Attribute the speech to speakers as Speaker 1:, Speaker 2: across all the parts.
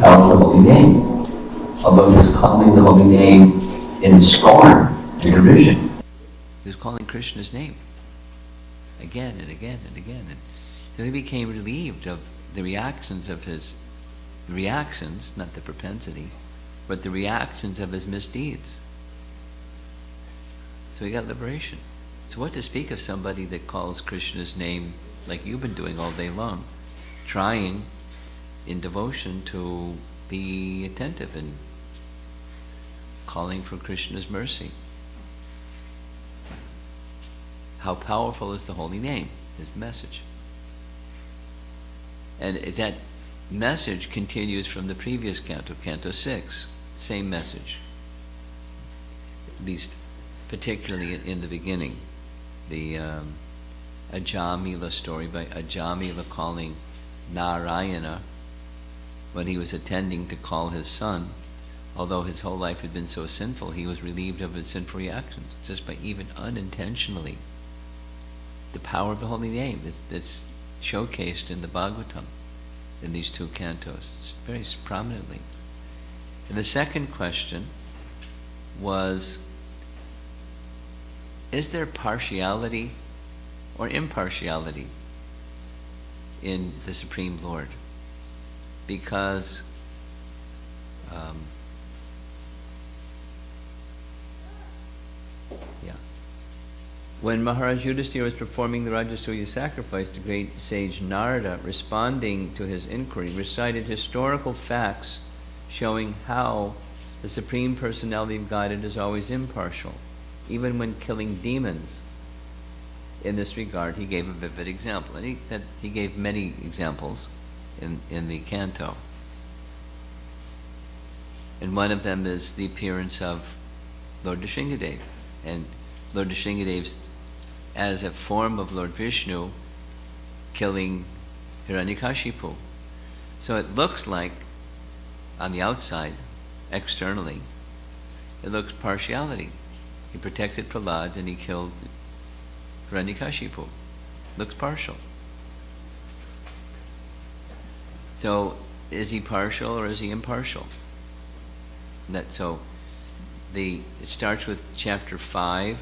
Speaker 1: power of the holy name, although he was calling the holy name in scorn and derision. He was calling Krishna's name again and again and again. And so he became relieved of the reactions, not the propensity, but the reactions of his misdeeds. So he got liberation. So what to speak of somebody that calls Krishna's name like you've been doing all day long, trying in devotion to be attentive and calling for Krishna's mercy. How powerful is the holy name, is the message. And that message continues from the previous canto, Canto 6, same message. At least particularly in the beginning. The Ajamila story by Ajamila calling Narayana when he was attending to call his son. Although his whole life had been so sinful, he was relieved of his sinful reactions just by even unintentionally. The power of the holy name that's showcased in the Bhagavatam in these two cantos very prominently. And the second question was, is there partiality or impartiality in the Supreme Lord? Because when Maharaj Yudhisthira was performing the Rajasuya sacrifice, the great sage Narada, responding to his inquiry, recited historical facts showing how the Supreme Personality of Godhead is always impartial, even when killing demons. In this regard, he gave a vivid example, and he gave many examples in the canto. And one of them is the appearance of Lord Nrsingadev, and Lord Nrsingadev's as a form of Lord Vishnu killing Hiranyakashipu. So it looks like, on the outside, externally, it looks partiality. He protected Prahlads and he killed Hiranyakashipu. Looks partial. So is he partial or is he impartial? It starts with chapter 5,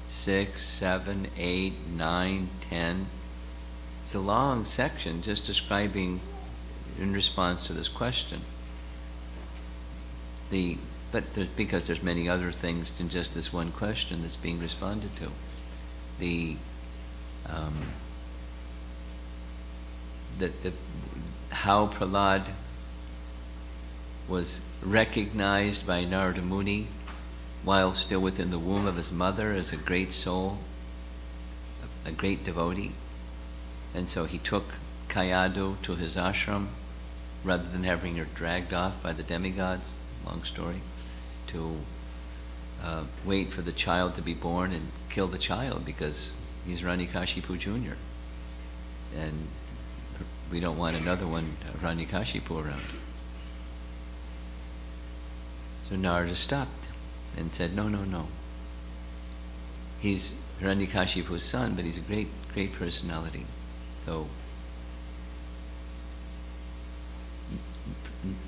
Speaker 1: 6, 7, 8, 9, 10. It's a long section just describing in response to this question. Because there's many other things than just this one question that's being responded to. How Prahlad was recognized by Narada Muni while still within the womb of his mother as a great soul, a great devotee. And so he took Kayadu to his ashram rather than having her dragged off by the demigods, long story, to wait for the child to be born and kill the child because he's Hiranyakashipu Jr. And we don't want another one, Hiranyakashipu, around. So Narada stopped and said, no. He's Hiranyakashipu's son, but he's a great, great personality. So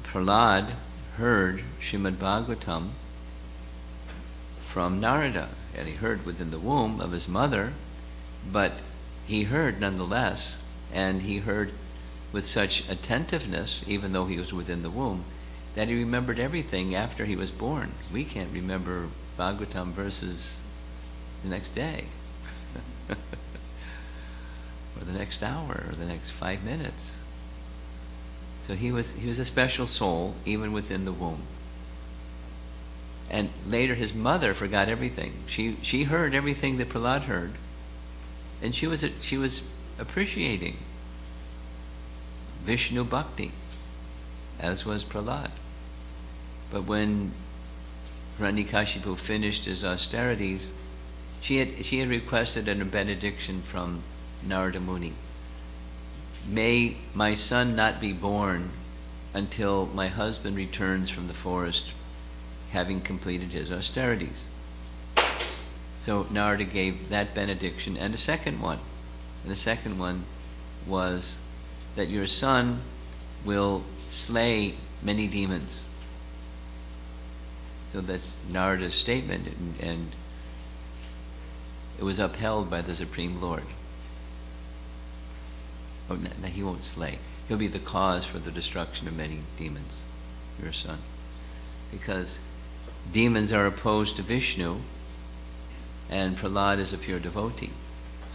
Speaker 1: Prahlad heard Srimad Bhagavatam from Narada, and he heard within the womb of his mother, but he heard nonetheless, and he heard with such attentiveness, even though he was within the womb, that he remembered everything after he was born. We can't remember Bhagavatam verses the next day, or the next hour, or the next 5 minutes. So he was a special soul, even within the womb. And later his mother forgot everything. She heard everything that Prahlad heard, and she was appreciating Vishnu Bhakti, as was Prahlad. But when Hiranyakashipu finished his austerities, she had requested a benediction from Narada Muni. May my son not be born until my husband returns from the forest, having completed his austerities. So Narada gave that benediction and a second one. And the second one was that your son will slay many demons. So that's Narada's statement, and it was upheld by the Supreme Lord. Oh, no, he won't slay. He'll be the cause for the destruction of many demons, your son. Because demons are opposed to Vishnu, and Prahlad is a pure devotee.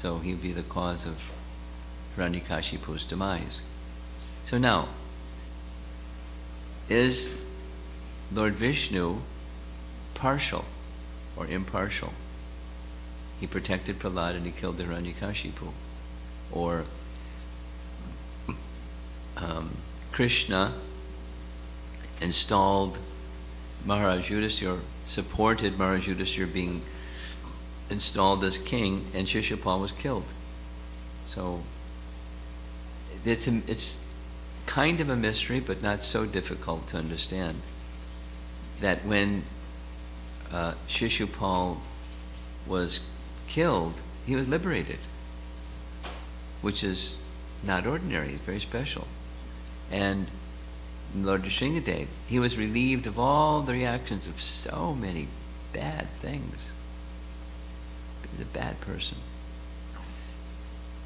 Speaker 1: So he'll be the cause of Hiranyakashipu's demise. So now, is Lord Vishnu partial or impartial? He protected Prahlad and he killed the Hiranyakashipu. Or Krishna installed Maharaj Yudhisthira, supported Maharaj Yudhisthira being installed as king, and Shishupal was killed. So it's kind of a mystery, but not so difficult to understand, that when Shishupal was killed, he was liberated, which is not ordinary, it's very special. And Lord Nrsingadev, he was relieved of all the reactions of so many bad things. He was a bad person.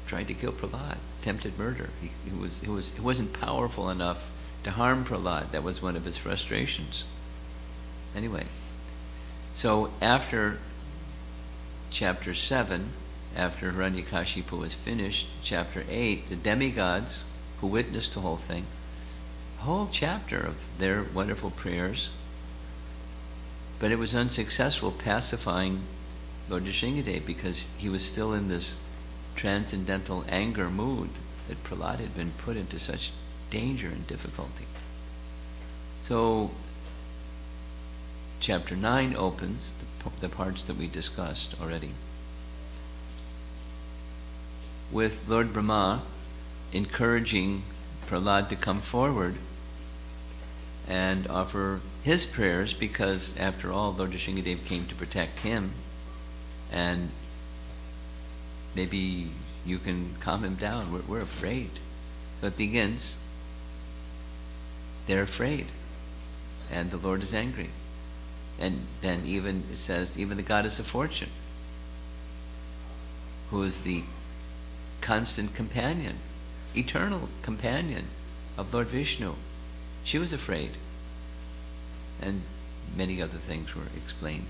Speaker 1: Tried to kill Prahlad, attempted murder. He wasn't powerful enough to harm Prahlad. That was one of his frustrations. Anyway, so after chapter 7, after Hiranyakashipu was finished, chapter 8, the demigods who witnessed the whole thing, a whole chapter of their wonderful prayers, but it was unsuccessful pacifying Lord Nrsingadev because he was still in this transcendental anger mood that Prahlad had been put into such danger and difficulty. So chapter 9 opens the parts that we discussed already, with Lord Brahma encouraging Prahlad to come forward and offer his prayers, because after all, Lord Nrsingadev came to protect him, and maybe you can calm him down. We're afraid. So it begins, they're afraid, and the Lord is angry. And then even, it says, even the goddess of fortune, who is the constant companion, eternal companion of Lord Vishnu, she was afraid. And many other things were explained.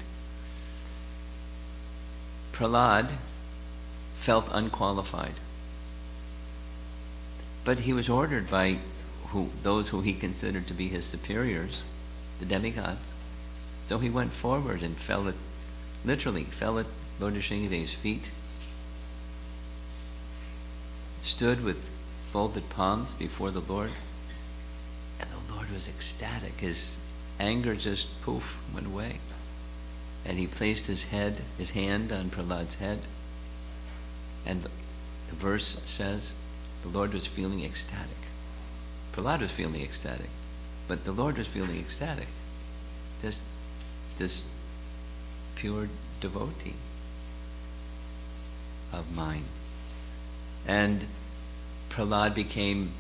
Speaker 1: Prahlad felt unqualified, but he was ordered by those who he considered to be his superiors, the demigods. So he went forward and literally fell at Lord Nrsingadev's feet, stood with folded palms before the Lord, and the Lord was ecstatic. His anger just poof went away, and he placed his hand on Prahlad's head, and the verse says the Lord was feeling ecstatic. Prahlad was feeling ecstatic, but the Lord was feeling ecstatic. Just this pure devotee of mine. And Prahlad became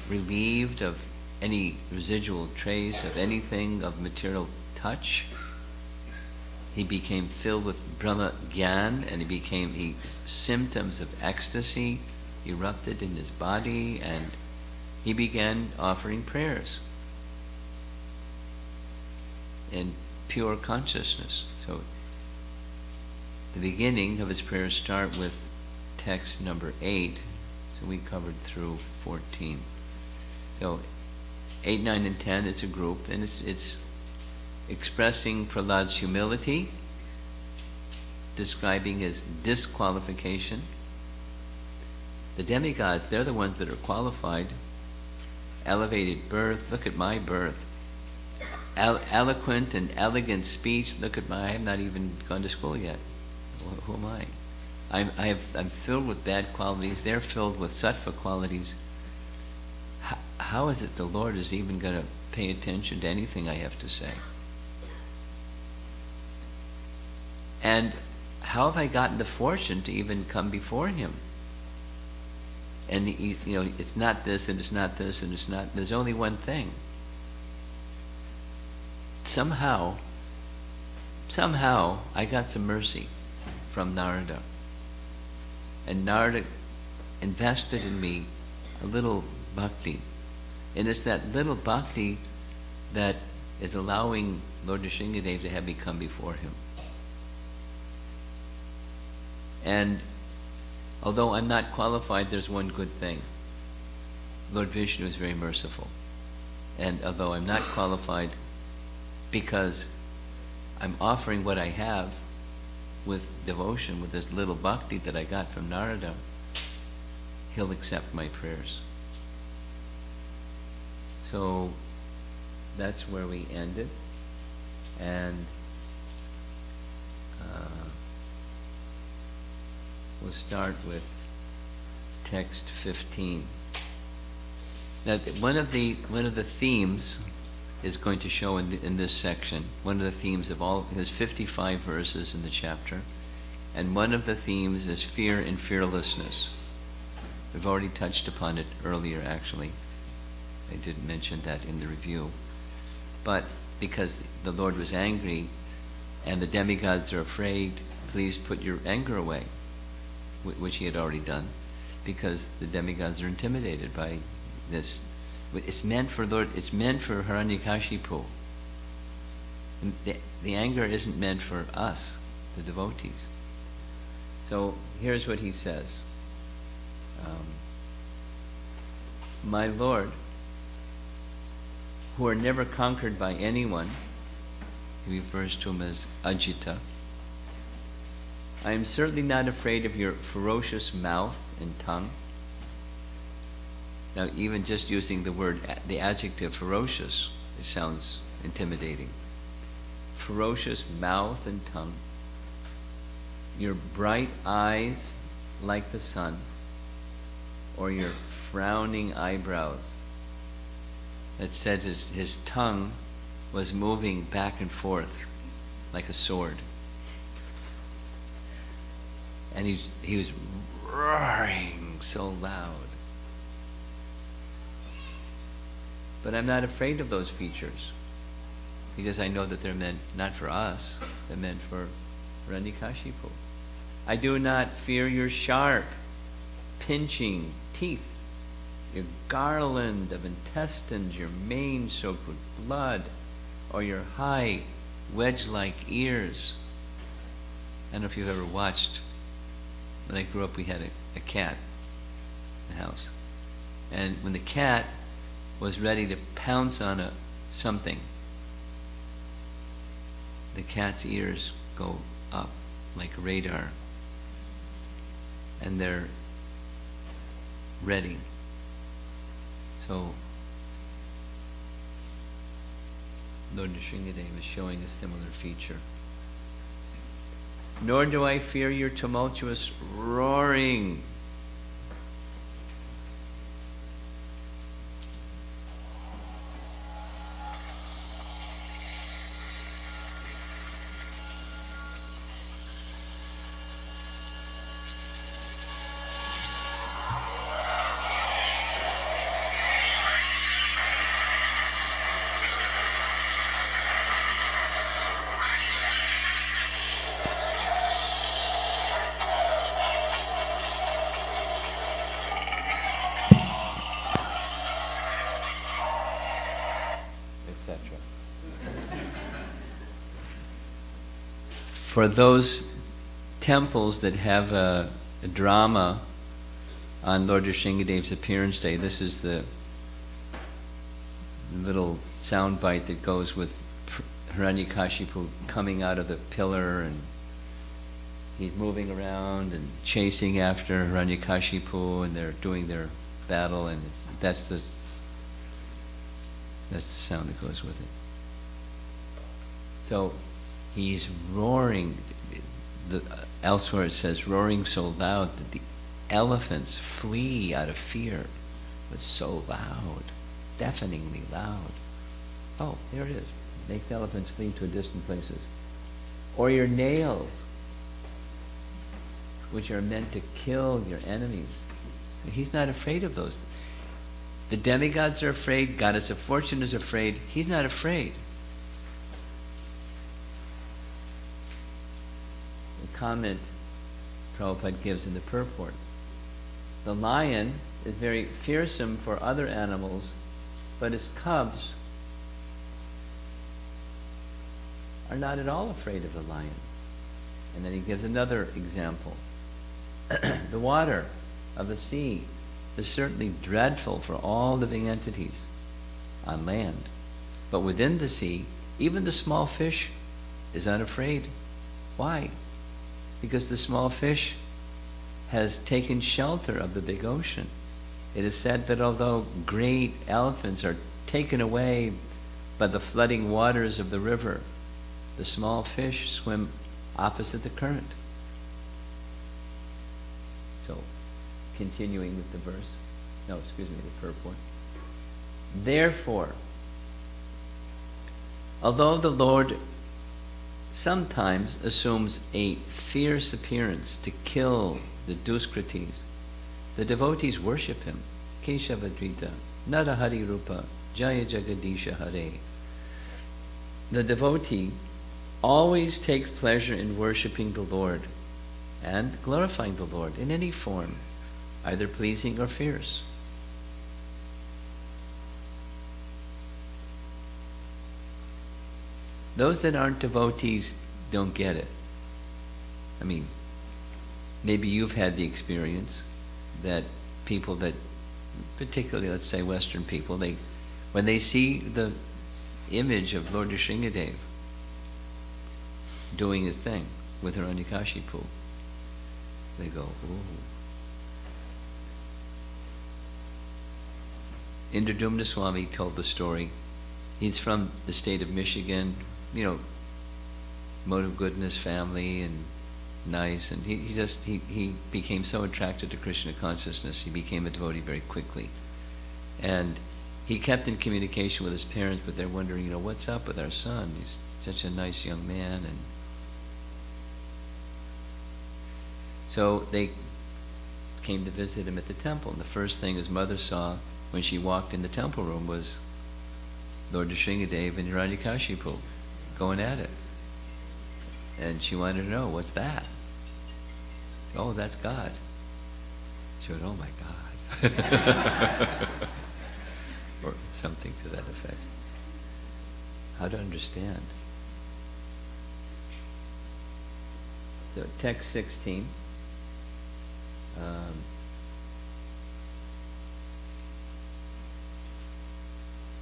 Speaker 1: relieved of any residual trace of anything of material touch. He became filled with Brahma Gyan, and symptoms of ecstasy erupted in his body, and he began offering prayers in pure consciousness. So the beginning of his prayers start with text number 8. So we covered through 14. So 8, 9, and 10, it's a group, and it's expressing Prahlad's humility, describing his disqualification. The demigods, they're the ones that are qualified. Elevated birth, look at my birth. Eloquent and elegant speech, look at I have not even gone to school yet. Who am I? I'm filled with bad qualities. They're filled with sattva qualities. How is it the Lord is even going to pay attention to anything I have to say? And how have I gotten the fortune to even come before Him? And it's not this, and it's not this, and it's not. There's only one thing. somehow I got some mercy from Narada. And Narada invested in me a little bhakti. And it's that little bhakti that is allowing Lord Nrsingadev to have me come before him. And although I'm not qualified, there's one good thing. Lord Vishnu is very merciful. And although I'm not qualified, because I'm offering what I have with devotion, with this little bhakti that I got from Narada, he'll accept my prayers. So that's where we ended. And we'll start with text 15. Now, one of the themes is going to show in this section. One of the themes of all, there's 55 verses in the chapter, and one of the themes is fear and fearlessness. We've already touched upon it earlier, actually. I didn't mention that in the review. But because the Lord was angry and the demigods are afraid, please put your anger away, which he had already done, because the demigods are intimidated by this. It's meant for Hiranyakashipu. The anger isn't meant for us, the devotees. So here's what he says. My Lord, who are never conquered by anyone, he refers to him as Ajita, I am certainly not afraid of your ferocious mouth and tongue. Now, even just using the adjective ferocious, it sounds intimidating. Ferocious mouth and tongue. Your bright eyes like the sun, or your frowning eyebrows. It said his tongue was moving back and forth like a sword. And he was roaring so loud. But I'm not afraid of those features, because I know that they're meant not for us, they're meant for Hiranyakashipu. I do not fear your sharp, pinching teeth, your garland of intestines, your mane soaked with blood, or your high, wedge-like ears. I don't know if you've ever watched. When I grew up, we had a cat in the house. And when the cat was ready to pounce on something, the cat's ears go up like radar, and they're ready. So Lord Nrsingadev is showing a similar feature. Nor do I fear your tumultuous roaring. For those temples that have a drama on Lord Nrsingadev's appearance day, this is the little soundbite that goes with Hiranyakashipu coming out of the pillar, and he's moving around and chasing after Hiranyakashipu, and they're doing their battle, and that's the sound that goes with it. So he's roaring. Elsewhere it says, roaring so loud that the elephants flee out of fear. It's so loud, deafeningly loud. Oh, there it is. Makes elephants flee to distant places. Or your nails, which are meant to kill your enemies. So he's not afraid of those. The demigods are afraid. Goddess of Fortune is afraid. He's not afraid. comment Prabhupada gives in the purport. The lion is very fearsome for other animals, but his cubs are not at all afraid of the lion. And then he gives another example. The water of the sea is certainly dreadful for all living entities on land. But within the sea, even the small fish is unafraid. Why? Because the small fish has taken shelter of the big ocean. It is said that although great elephants are taken away by the flooding waters of the river, the small fish swim opposite the current. So, continuing with the verse. The purport. Therefore, although the Lord sometimes assumes a fierce appearance to kill the Duskritis, the devotees worship him. Keshavadrita, Narahari Rupa, Jaya Jagadisha Hare. The devotee always takes pleasure in worshipping the Lord and glorifying the Lord in any form, either pleasing or fierce. Those that aren't devotees don't get it. I mean, maybe you've had the experience that people that, particularly let's say Western people, when they see the image of Lord Nrsimhadev doing his thing with Hiranyakashipu, they go, ooh. Indradumna Swami told the story. He's from the state of Michigan, mode of goodness family and nice, and he became so attracted to Krishna consciousness, he became a devotee very quickly. And he kept in communication with his parents, but they're wondering, what's up with our son? He's such a nice young man. And so they came to visit him at the temple, and the first thing his mother saw when she walked in the temple room was Lord Nrsimhadev and Hiranyakashipu going at it. And she wanted to know, what's that? Oh, that's God. She went, oh my God. Or something to that effect. How to understand. So text 16.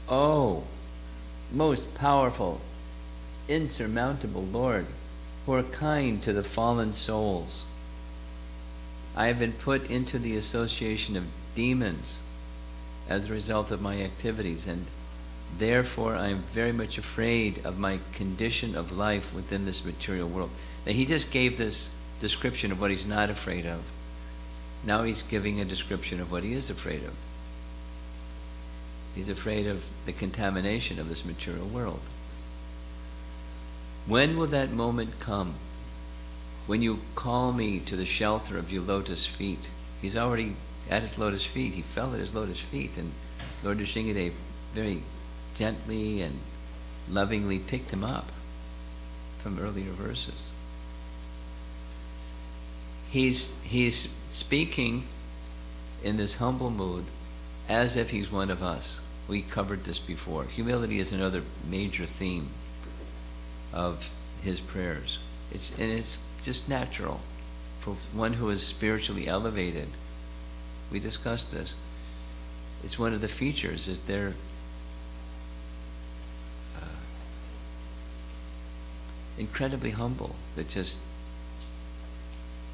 Speaker 1: Oh, most powerful, insurmountable Lord, who are kind to the fallen souls, I have been put into the association of demons as a result of my activities, and therefore I am very much afraid of my condition of life within this material world. Now he just gave this description of what he's not afraid of. Now he's giving a description of what he is afraid of. He's afraid of the contamination of this material world. When will that moment come? When you call me to the shelter of your lotus feet. He's already at his lotus feet. He fell at his lotus feet, and Lord Nrsimhadev very gently and lovingly picked him up from earlier verses. He's speaking in this humble mood as if he's one of us. We covered this before. Humility is another major theme of his prayers. It's just natural for one who is spiritually elevated. We discussed this. It's one of the features is they're incredibly humble. They're just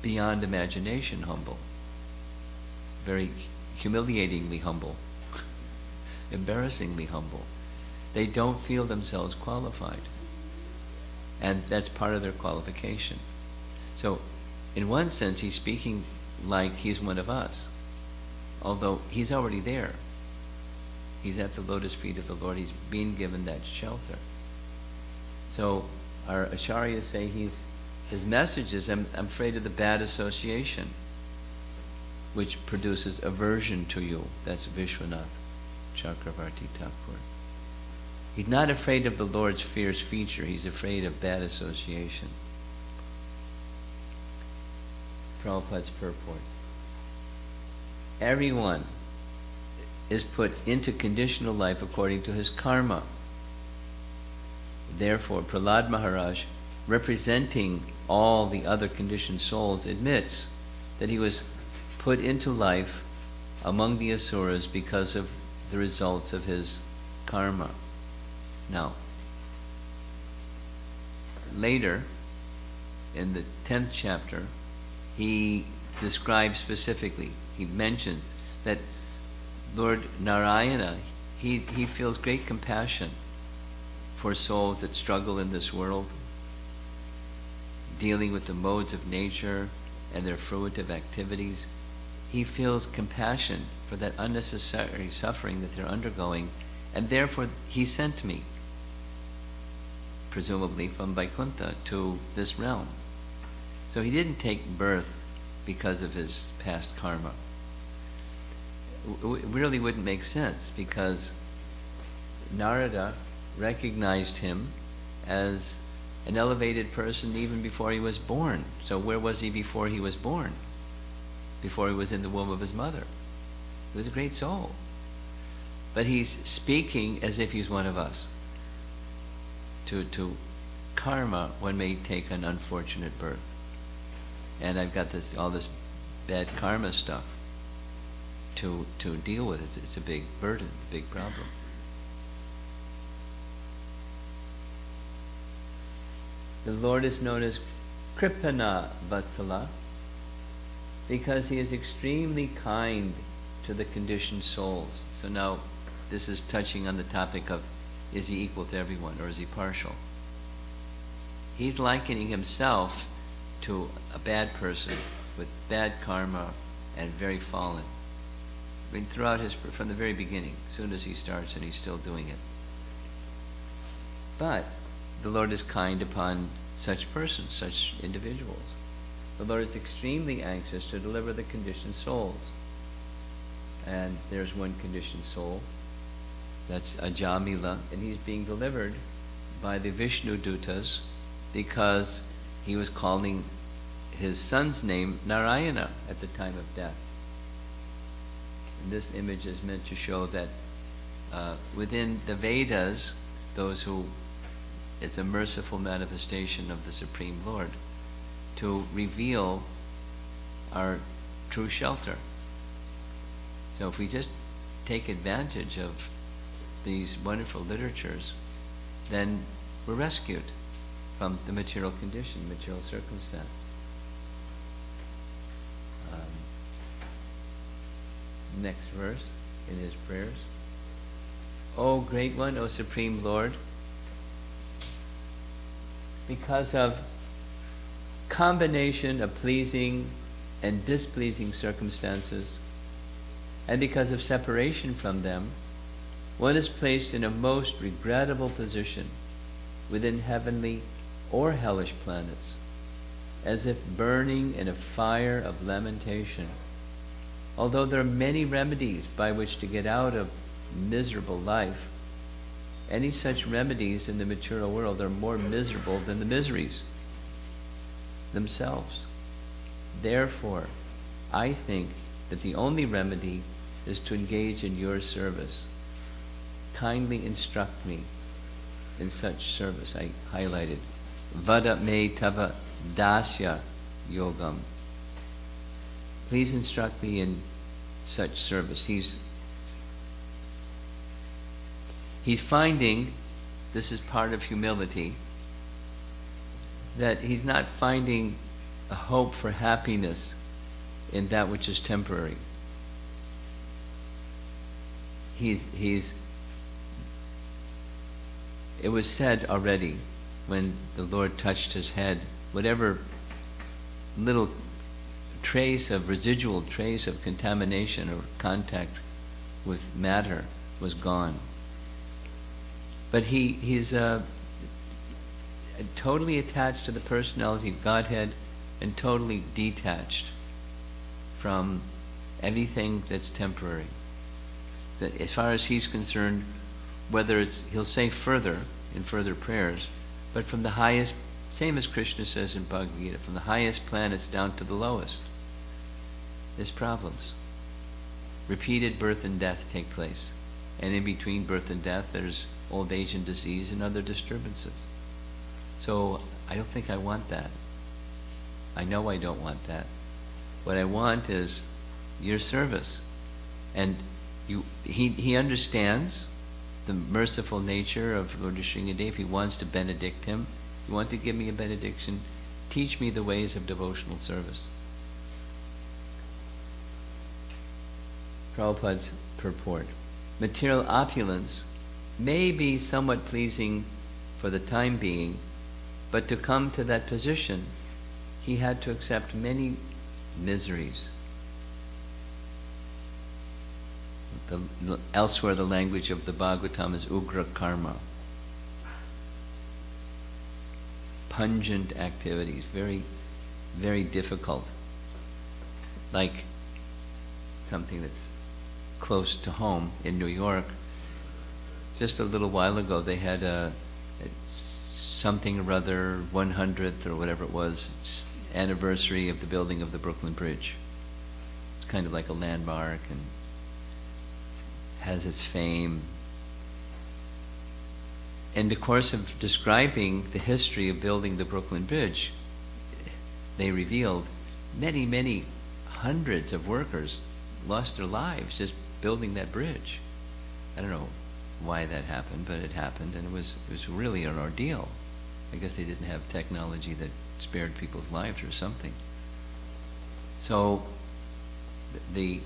Speaker 1: beyond imagination humble. Very humiliatingly humble. Embarrassingly humble. They don't feel themselves qualified. And that's part of their qualification. So, in one sense, he's speaking like he's one of us. Although he's already there. He's at the lotus feet of the Lord. He's being given that shelter. So, our acharyas say his message is, I'm afraid of the bad association, which produces aversion to you. That's Vishwanath Chakravarti Thakur. He's not afraid of the Lord's fierce feature. He's afraid of bad association. Prabhupada's purport. Everyone is put into conditional life according to his karma. Therefore, Prahlad Maharaj, representing all the other conditioned souls, admits that he was put into life among the asuras because of the results of his karma. Now, later, in the 10th chapter, he describes specifically, he mentions that Lord Narayana, he feels great compassion for souls that struggle in this world, dealing with the modes of nature and their fruitive activities. He feels compassion for that unnecessary suffering that they're undergoing, and therefore he sent me, presumably from Vaikuntha, to this realm. So he didn't take birth because of his past karma. It really wouldn't make sense, because Narada recognized him as an elevated person even before he was born. So where was he before he was born? Before he was in the womb of his mother. He was a great soul. But he's speaking as if he's one of us. To karma, one may take an unfortunate birth. And I've got all this bad karma stuff to deal with. It's a big burden, a big problem. The Lord is known as Kripana Vatsala because he is extremely kind to the conditioned souls. So now this is touching on the topic of, is he equal to everyone or is he partial? He's likening himself to a bad person with bad karma and very fallen. I mean, throughout from the very beginning, as soon as he starts, and he's still doing it. But the Lord is kind upon such persons, such individuals. The Lord is extremely anxious to deliver the conditioned souls. And there's one conditioned soul, that's Ajamila, and he's being delivered by the Vishnu Dutas because he was calling his son's name Narayana at the time of death. And this image is meant to show that within the Vedas, those who, it's a merciful manifestation of the Supreme Lord to reveal our true shelter. So if we just take advantage of these wonderful literatures, then we're rescued from the material condition, material circumstance. Next verse in his prayers. O Great One, O Supreme Lord, because of combination of pleasing and displeasing circumstances, and because of separation from them, one is placed in a most regrettable position within heavenly or hellish planets, as if burning in a fire of lamentation. Although there are many remedies by which to get out of miserable life, any such remedies in the material world are more miserable than the miseries themselves. Therefore, I think that the only remedy is to engage in your service. Kindly instruct me in such service. I highlighted Vada me tava dasya yogam. Please instruct me in such service. He's finding, this is part of humility, that he's not finding a hope for happiness in that which is temporary. It was said already when the Lord touched his head, whatever little residual trace of contamination or contact with matter was gone. But he's totally attached to the personality of Godhead and totally detached from everything that's temporary. That as far as he's concerned, whether it's, he'll say further in further prayers, but from the highest, same as Krishna says in Bhagavad Gita, from the highest planets down to the lowest. is problems. Repeated birth and death take place. And in between birth and death, there's old age and disease and other disturbances. So I don't think I want that. I know I don't want that. What I want is your service. And he understands the merciful nature of Lord Sringadev. He wants to benedict him. You want to give me a benediction? Teach me the ways of devotional service. Prabhupada's purport. Material opulence may be somewhat pleasing for the time being, but to come to that position, he had to accept many miseries. Elsewhere, the language of the Bhagavatam is ugra karma. Pungent activities, very, very difficult. Like something that's close to home in New York. Just a little while ago, they had something or other 100th or whatever it was anniversary of the building of the Brooklyn Bridge. It's kind of like a landmark and has its fame. In the course of describing the history of building the Brooklyn Bridge, they revealed many, many hundreds of workers lost their lives just building that bridge. I don't know why that happened, but it happened, and it was really an ordeal. I guess they didn't have technology that spared people's lives or something. So the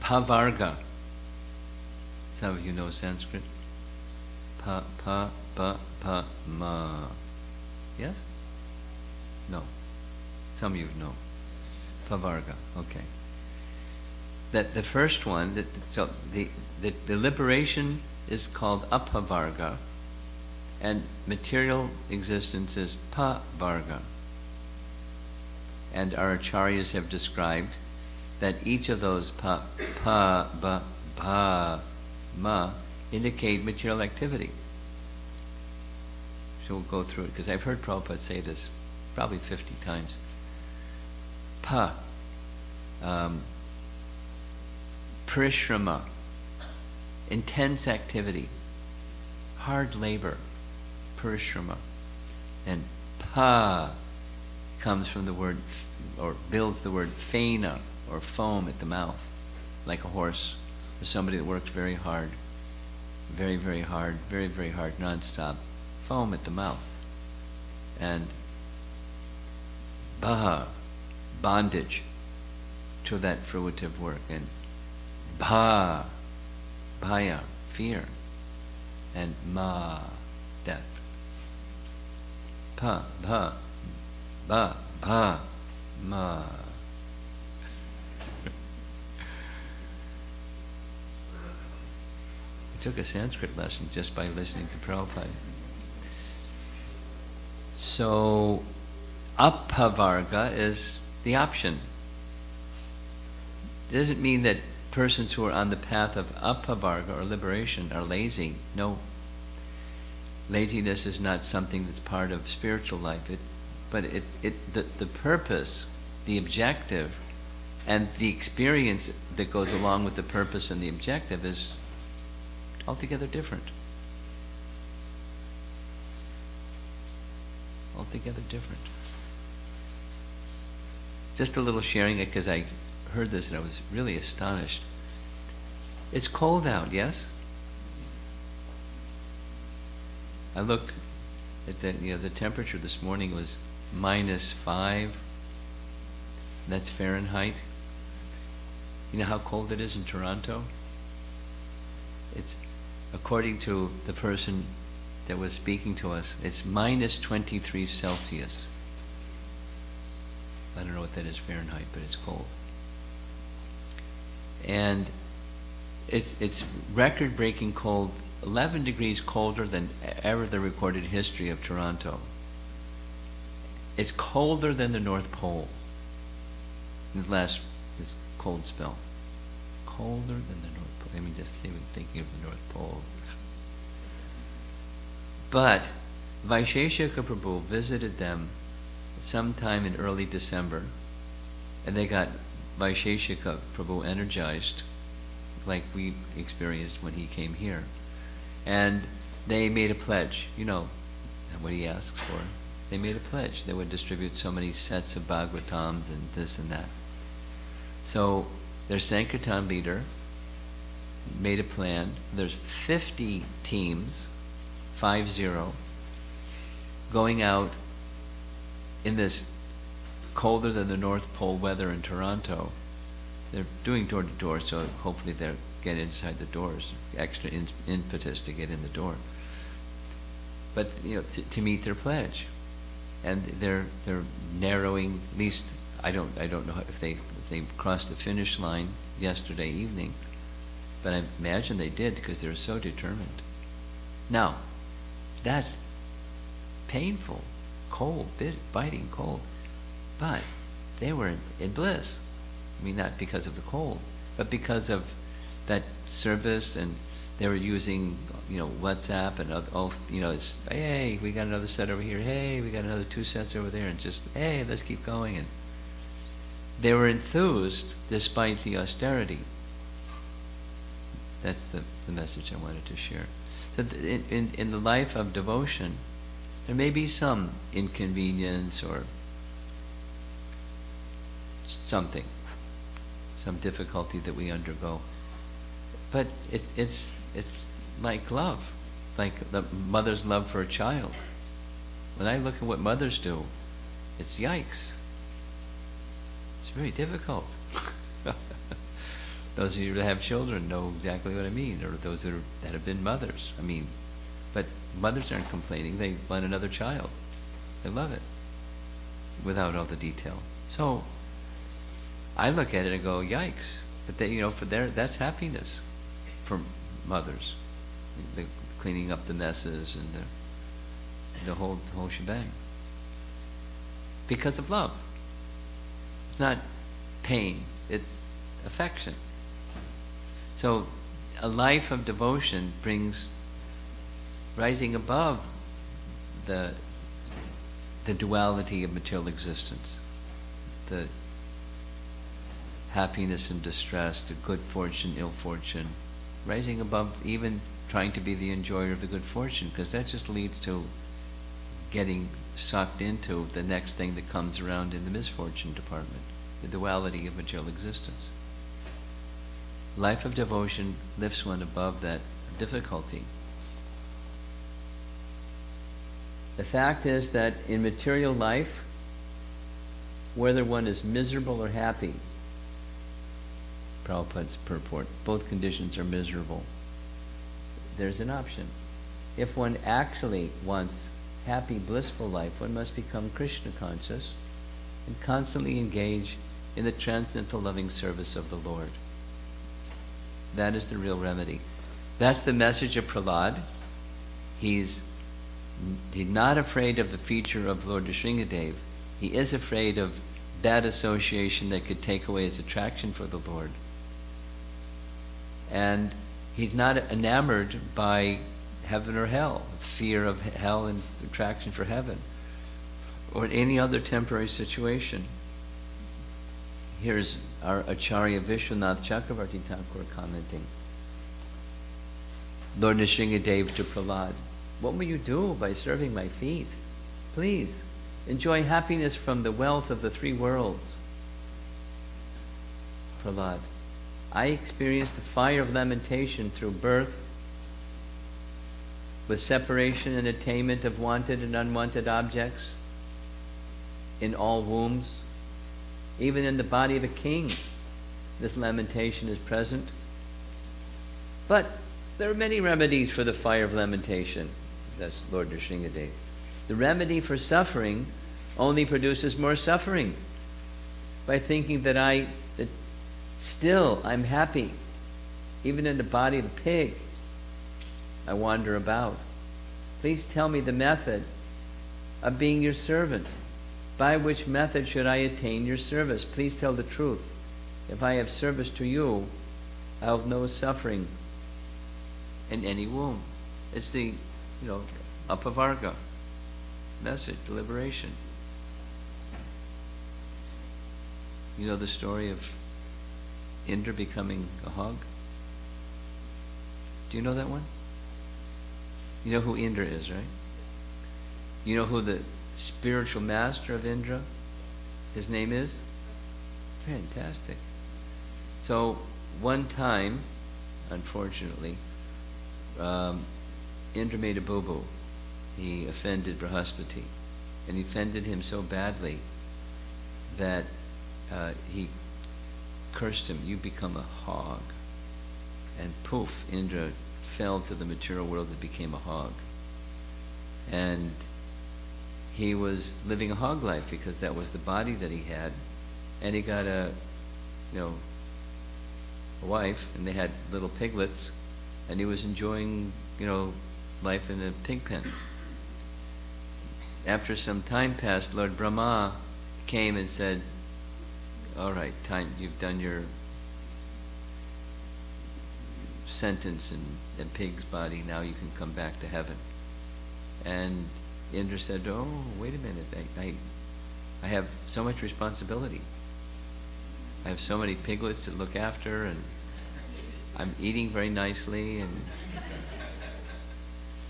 Speaker 1: Pavarga. Some of you know Sanskrit. Pa, ma. Yes? No. Some of you know. Pavarga. Okay. That the first one, so the liberation is called apavarga, and material existence is pavarga. And our acharyas have described that each of those pa, ba, ma indicate material activity. So we'll go through it, because I've heard Prabhupada say this probably 50 times. Pa, parishrama, intense activity, hard labor, parishrama. And pa comes from the word, or builds the word fena, or foam at the mouth, like a horse, or somebody that works very hard, very, very hard, very, very hard, non-stop, foam at the mouth. And baha, bondage to that fruitive work, and bhaya, fear, and ma, death. Pa, ba, ma. I took a Sanskrit lesson just by listening to Prabhupada. So, apavarga is the option. It doesn't mean that persons who are on the path of apavarga or liberation are lazy. No. Laziness is not something that's part of spiritual life. The purpose, the objective, and the experience that goes along with the purpose and the objective is altogether different. Altogether different. Just a little sharing it, because I heard this and I was really astonished. It's cold out, yes? I looked at the temperature this morning was -5. That's Fahrenheit. You know how cold it is in Toronto? It's, according to the person that was speaking to us, it's -23 Celsius. I don't know what that is Fahrenheit, but it's cold. And it's record-breaking cold, 11 degrees colder than ever the recorded history of Toronto. It's colder than the North Pole in this cold spell. Colder than the North Pole. I mean, just even thinking of the North Pole. But Vaisheshika Prabhu visited them sometime in early December, and they got Vaisheshika Prabhu energized, like we experienced when he came here. And they made a pledge, what he asks for. They made a pledge. They would distribute so many sets of Bhagavatams and this and that. So their Sankirtan leader made a plan. There's 50 teams, 50, going out in this colder than the North Pole weather in Toronto. They're doing door to door, so hopefully they'll get inside the doors, extra impetus to get in the door. But to meet their pledge, and they're narrowing. At least I don't know if they crossed the finish line yesterday evening, but I imagine they did because they're so determined. Now, that's painful, cold, biting cold, but they were in bliss. I mean, not because of the cold, but because of that service, and they were using, WhatsApp and it's, hey, we got another set over here. Hey, we got another 2 sets over there, and just, hey, let's keep going. And they were enthused despite the austerity. That's the message I wanted to share. So in the life of devotion, there may be some inconvenience or something, some difficulty that we undergo. But it's like love, like the mother's love for a child. When I look at what mothers do, it's yikes. It's very difficult. Those of you that have children know exactly what I mean, or those that have been mothers. I mean, but mothers aren't complaining. They want another child. They love it, without all the detail. So I look at it and go, yikes. But they, that's happiness for mothers. The cleaning up the messes and the whole shebang. Because of love. It's not pain, it's affection. So a life of devotion brings rising above the duality of material existence, the happiness and distress, the good fortune, ill fortune, rising above even trying to be the enjoyer of the good fortune, because that just leads to getting sucked into the next thing that comes around in the misfortune department, the duality of material existence. Life of devotion lifts one above that difficulty. The fact is that in material life, whether one is miserable or happy, Prabhupada's purport, both conditions are miserable. There's an option. If one actually wants happy, blissful life, one must become Krishna conscious and constantly engage in the transcendental loving service of the Lord. That is the real remedy. That's the message of Prahlad. He's not afraid of the feature of Lord Nrsingadev. He is afraid of bad association that could take away his attraction for the Lord. And he's not enamored by heaven or hell, fear of hell and attraction for heaven, or any other temporary situation. Here's our Acharya Vishwanath Chakravarti Thakur commenting. Lord Nrsingadev to Prahlad, what will you do by serving my feet? Please, enjoy happiness from the wealth of the 3 worlds. Prahlad, I experienced the fire of lamentation through birth, with separation and attainment of wanted and unwanted objects, in all wombs, even in the body of a king, this lamentation is present. But there are many remedies for the fire of lamentation. That's Lord Nrsingadev. The remedy for suffering only produces more suffering by thinking that still I'm happy. Even in the body of a pig, I wander about. Please tell me the method of being your servant. By which method should I attain your service? Please tell the truth. If I have service to you, I'll have no suffering in any womb. It's the, Apavarga. message, the liberation. You know the story of Indra becoming a hog? Do you know that one? You know who Indra is, right? You know who the spiritual master of Indra, his name is? Fantastic. So one time, unfortunately, Indra made a boo-boo. He offended Brahaspati, and he offended him so badly that he cursed him, "You become a hog." And poof, Indra fell to the material world and became a hog. And he was living a hog life because that was the body that he had. And he got a wife, and they had little piglets, and he was enjoying, life in a pig pen. After some time passed, Lord Brahma came and said, "All right, time, you've done your sentence in a pig's body, now you can come back to heaven." And Indra said, "Oh, wait a minute, I have so much responsibility. I have so many piglets to look after, and I'm eating very nicely, and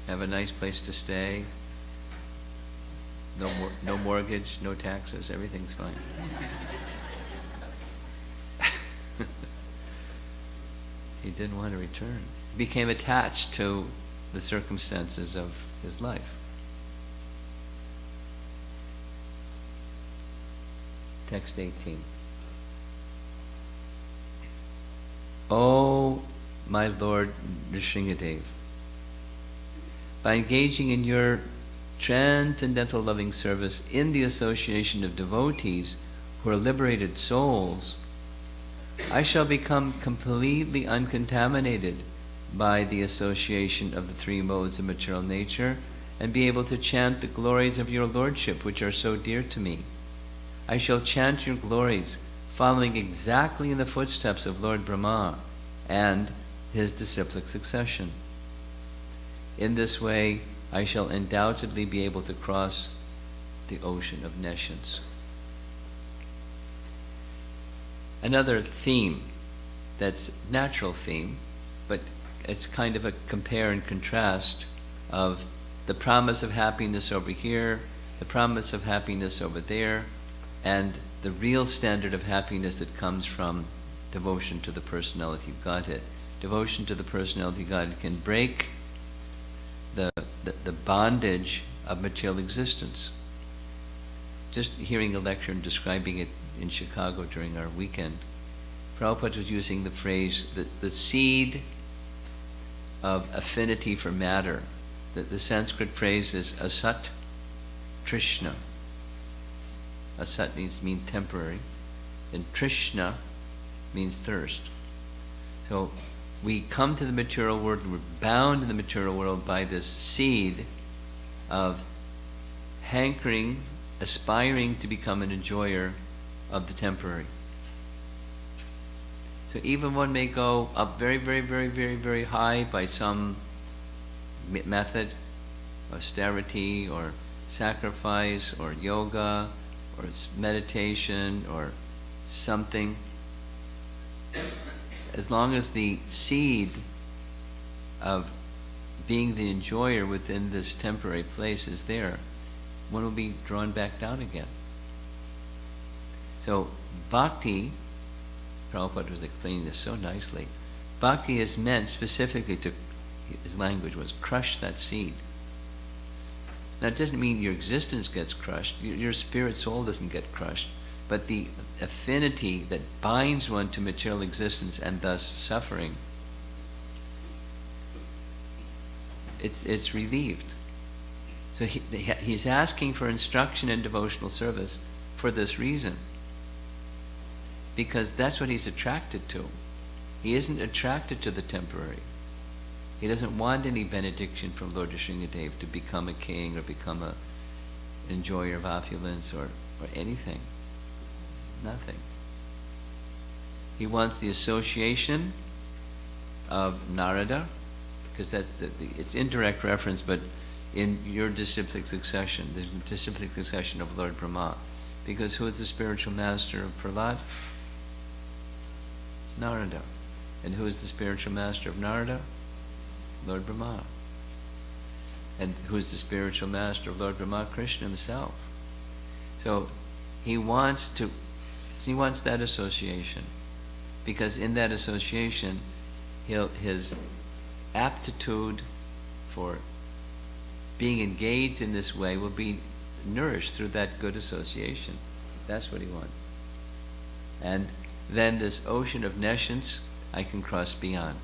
Speaker 1: have a nice place to stay. No mortgage, no taxes, everything's fine." He didn't want to return. He became attached to the circumstances of his life. Text 18. "O my Lord Nrsingadev, by engaging in your transcendental loving service in the association of devotees who are liberated souls, I shall become completely uncontaminated by the association of the three modes of material nature and be able to chant the glories of your Lordship, which are so dear to me. I shall chant your glories, following exactly in the footsteps of Lord Brahma and his disciplic succession. In this way, I shall undoubtedly be able to cross the ocean of nescience." Another theme that's natural theme, but it's kind of a compare and contrast of the promise of happiness over here, the promise of happiness over there, and the real standard of happiness that comes from devotion to the personality of Godhead. Devotion to the personality of Godhead can break the bondage of material existence. Just hearing a lecture and describing it in Chicago during our weekend, Prabhupada was using the phrase that the seed of affinity for matter, that the Sanskrit phrase is asat trishna. Asat means temporary, and trishna means thirst. So we come to the material world, and we're bound in the material world by this seed of hankering, aspiring to become an enjoyer of the temporary. So even one may go up very, very, very, very, very high by some method, austerity or sacrifice or yoga or meditation or something. As long as the seed of being the enjoyer within this temporary place is there, one will be drawn back down again. So bhakti, Prabhupada was explaining this so nicely, bhakti is meant specifically to, his language was, crush that seed. Now it doesn't mean your existence gets crushed, your spirit soul doesn't get crushed, but the affinity that binds one to material existence and thus suffering, it's relieved. So he's asking for instruction in devotional service for this reason, because that's what he's attracted to. He isn't attracted to the temporary. He doesn't want any benediction from Lord Nrsingadev to become a king or become a enjoyer of opulence or anything. Nothing. He wants the association of Narada, because that's it's indirect reference, but in your disciplic succession, the disciplic succession of Lord Brahma. Because who is the spiritual master of Prahlad? Narada. And who is the spiritual master of Narada? Lord Brahma. And who is the spiritual master of Lord Brahma? Krishna himself. So he wants that association, because in that association, his aptitude for being engaged in this way will be nourished through that good association. That's what he wants. And then this ocean of nescience, I can cross beyond.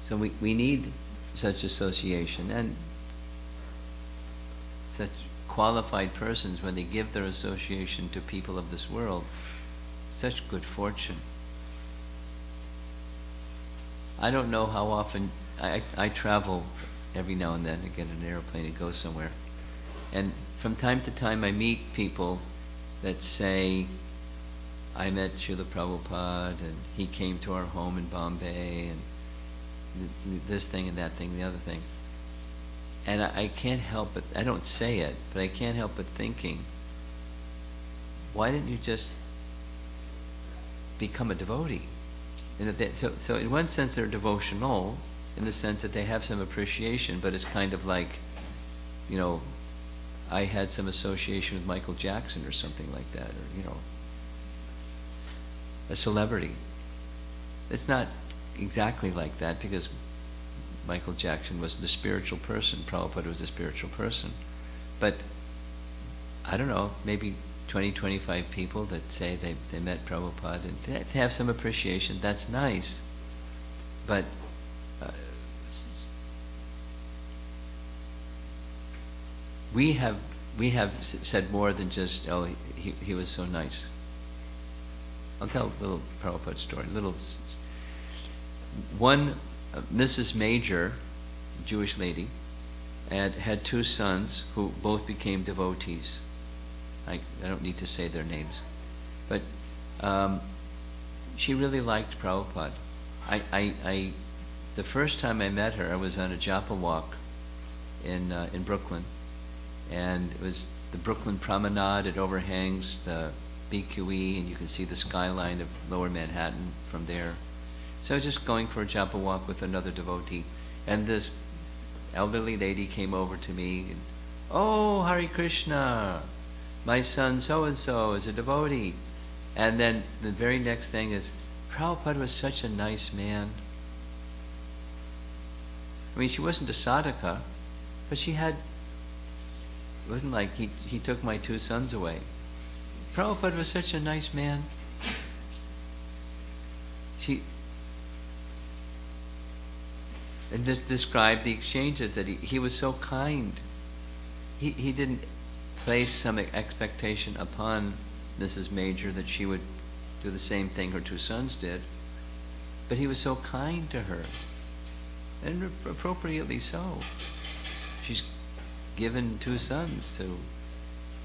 Speaker 1: So we need such association, and such qualified persons, when they give their association to people of this world, such good fortune. I don't know how often, I travel every now and then, I get an airplane and go somewhere, and from time to time I meet people that say, I met Srila Prabhupada and he came to our home in Bombay and this thing and that thing, the other thing. And I can't help but, I don't say it, but I can't help but thinking, why didn't you just become a devotee? And so in one sense they're devotional, in the sense that they have some appreciation, but it's kind of like, I had some association with Michael Jackson or something like that, or, a celebrity. It's not exactly like that, because Michael Jackson was the spiritual person, Prabhupada was a spiritual person. But I don't know, maybe 20, 25 people that say they met Prabhupada and they have some appreciation, that's nice. But we have said more than just, oh, he was so nice. I'll tell a little Prabhupada story. One Mrs. Major, Jewish lady, had two sons who both became devotees. I don't need to say their names, but she really liked Prabhupada. The first time I met her, I was on a japa walk in Brooklyn, and it was the Brooklyn Promenade. It overhangs the BQE, and you can see the skyline of Lower Manhattan from there. So I was just going for a japa walk with another devotee, and this elderly lady came over to me, and, oh, Hare Krishna, my son so-and-so is a devotee. And then the very next thing is, Prabhupada was such a nice man. I mean, she wasn't a sadhaka, but it wasn't like he took my two sons away. Prabhupada was such a nice man. And just described the exchanges, that he was so kind. He didn't place some expectation upon Mrs. Major that she would do the same thing her two sons did, but he was so kind to her, and appropriately so. She's given two sons to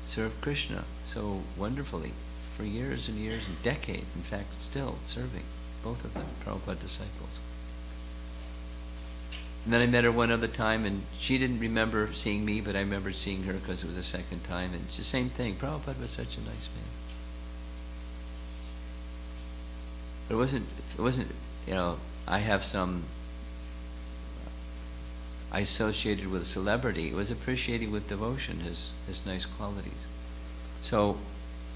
Speaker 1: serve Krishna so wonderfully for years and years and decades, in fact, still serving, both of them, Prabhupada disciples. And then I met her one other time, and she didn't remember seeing me, but I remember seeing her because it was the second time, and it's the same thing. Prabhupada was such a nice man. But it wasn't, I associated with celebrity. It was appreciated with devotion, his nice qualities. So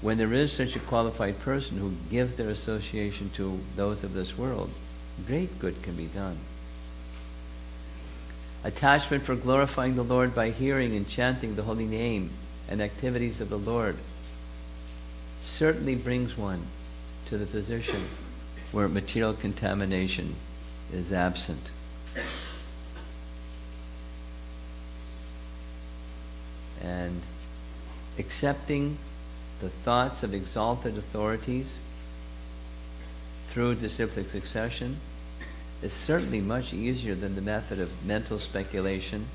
Speaker 1: when there is such a qualified person who gives their association to those of this world, great good can be done. Attachment for glorifying the Lord by hearing and chanting the holy name and activities of the Lord certainly brings one to the position where material contamination is absent. And accepting the thoughts of exalted authorities through disciplic succession is certainly much easier than the method of mental speculation,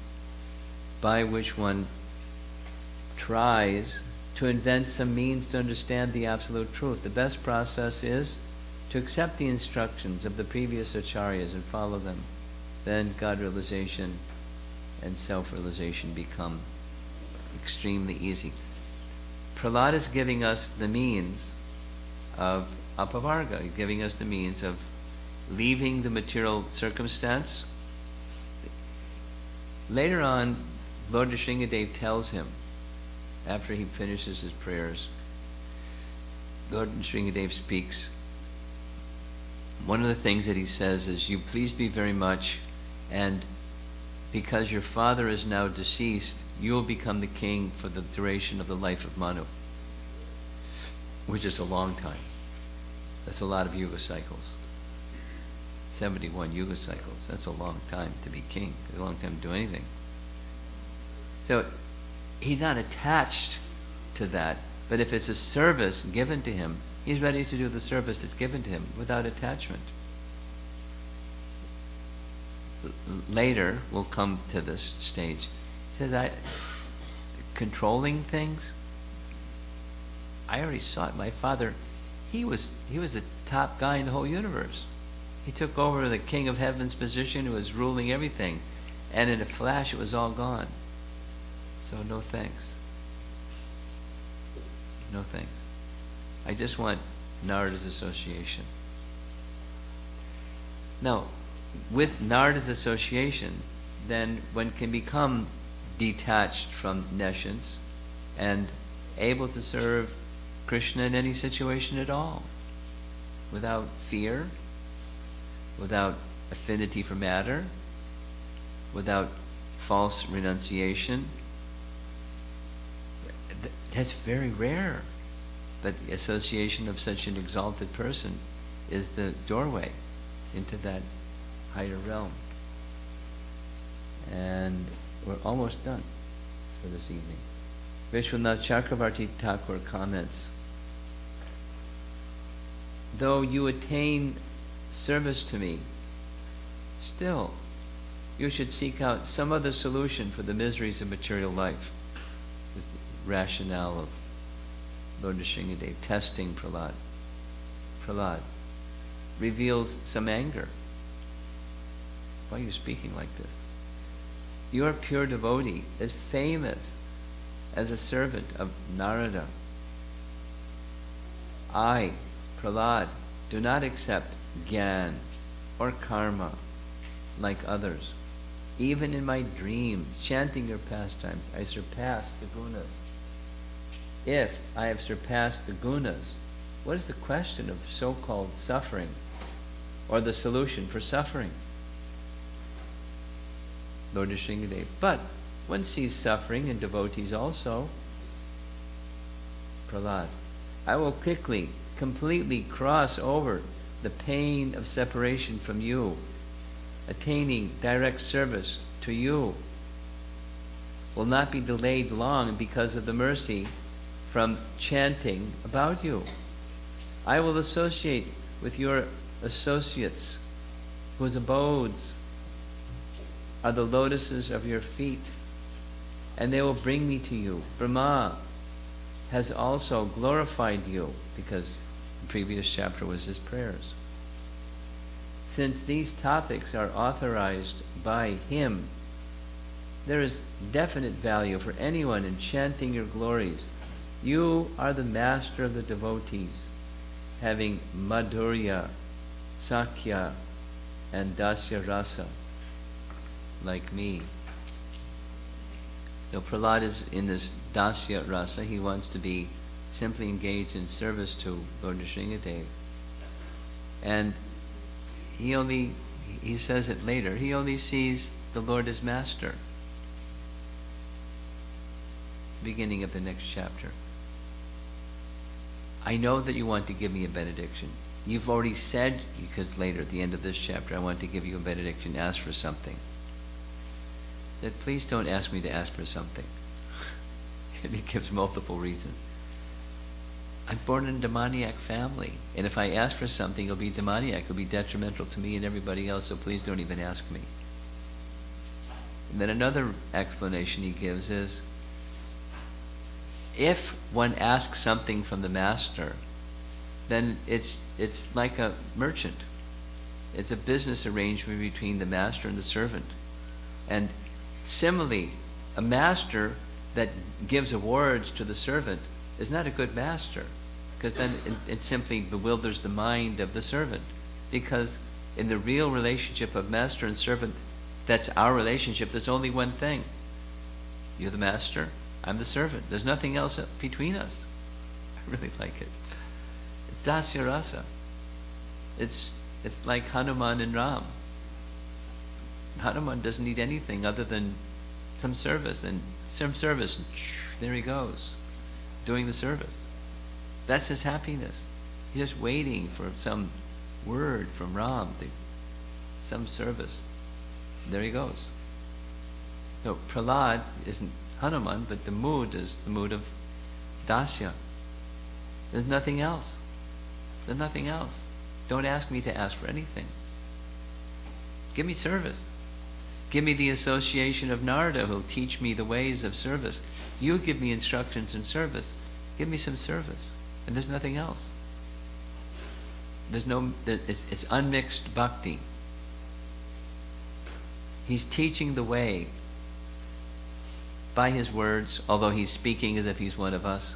Speaker 1: by which one tries to invent some means to understand the absolute truth. The best process is to accept the instructions of the previous acharyas and follow them, then God realization and self-realization become extremely easy. Prahlad is giving us the means of apavarga, giving us the means of leaving the material circumstance. Later on, Lord Nrsingadev tells him, after he finishes his prayers, Lord Nrsingadev speaks. One of the things that he says is, you please me very much, and because your father is now deceased, you will become the king for the duration of the life of Manu, which is a long time. That's a lot of yuga cycles. 71 yuga cycles. That's a long time to be king. It's a long time to do anything. So he's not attached to that, but if it's a service given to him, he's ready to do the service that's given to him without attachment. Later, we'll come to this stage. He says, controlling things, I already saw it. My father, he was the top guy in the whole universe. He took over the king of heaven's position, who was ruling everything. And in a flash, it was all gone. So no thanks. No thanks. I just want Narada's association. Now, with Narada's association, then one can become detached from nescience and able to serve Krishna in any situation at all, without fear, without affinity for matter, without false renunciation. That's very rare. But the association of such an exalted person is the doorway into that higher realm. And we're almost done for this evening. Vishwanath Chakravarti Thakur comments, though you attain service to me, still you should seek out some other solution for the miseries of material life. This is the rationale of Lord Nrsingadev testing Prahlad. Prahlad reveals some anger. Why are you speaking like this? Your pure devotee is famous as a servant of Narada. I, Prahlad, do not accept gyan or karma like others. Even in my dreams, chanting your pastimes, I surpass the gunas. If I have surpassed the gunas, what is the question of so-called suffering, or the solution for suffering? Lord Nrsingadev. But one sees suffering in devotees also. Prahlad, I will quickly, completely cross over the pain of separation from you, attaining direct service to you. Will not be delayed long because of the mercy from chanting about you. I will associate with your associates, whose abodes are the lotuses of your feet, and they will bring me to you. Brahma has also glorified you, because the previous chapter was his prayers. Since these topics are authorized by him, there is definite value for anyone in chanting your glories. You are the master of the devotees, having madhurya, sakya, and dasya rasa, like me. So Prahlad is in this dasya rasa. He wants to be simply engaged in service to Lord Nrsingadev. And he says it later, he only sees the Lord as master. Beginning of the next chapter. I know that you want to give me a benediction. You've already said, because later at the end of this chapter, I want to give you a benediction, ask for something. That please don't ask me to ask for something. And he gives multiple reasons. I'm born in a demoniac family, and if I ask for something, it'll be demoniac, it'll be detrimental to me and everybody else, so please don't even ask me. And then another explanation he gives is, if one asks something from the master, then it's like a merchant. It's a business arrangement between the master and the servant. And similarly, a master that gives awards to the servant is not a good master, because then it simply bewilders the mind of the servant. Because in the real relationship of master and servant, that's our relationship, there's only one thing. You're the master, I'm the servant. There's nothing else between us. I really like it. It's Dasya Rasa. It's like Hanuman and Ram. Hanuman doesn't need anything other than some service, and there he goes, doing the service. That's his happiness. He's just waiting for some word from Ram, some service. There he goes. So Prahlad isn't Hanuman, but the mood is the mood of Dasya. There's nothing else. There's nothing else. Don't ask me to ask for anything. Give me service. Give me the association of Narada, who'll teach me the ways of service. You give me instructions in service. Give me some service. And there's nothing else. It's unmixed bhakti. He's teaching the way by his words, although he's speaking as if he's one of us.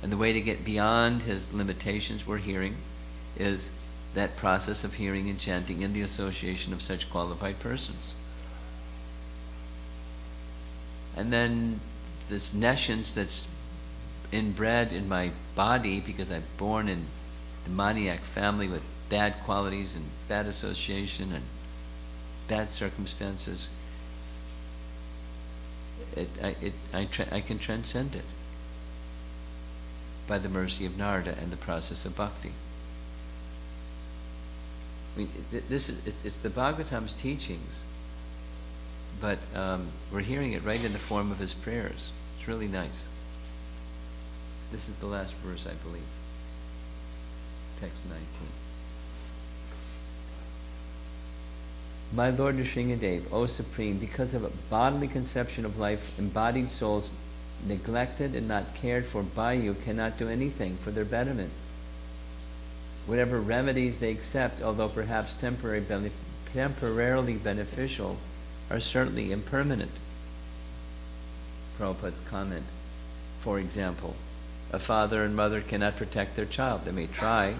Speaker 1: And the way to get beyond his limitations we're hearing is that process of hearing and chanting in the association of such qualified persons. And then this nescience that's inbred in my body because I'm born in the demoniac family with bad qualities and bad association and bad circumstances, I can transcend it by the mercy of Narada and the process of bhakti. I mean, it's the Bhagavatam's teachings, but we're hearing it right in the form of his prayers. It's really nice. This is the last verse, I believe. Text 19. My Lord Nrsingadev, O Supreme, because of a bodily conception of life, embodied souls neglected and not cared for by you cannot do anything for their betterment. Whatever remedies they accept, although perhaps temporarily beneficial, are certainly impermanent. Prabhupada's comment, for example, a father and mother cannot protect their child. They may try,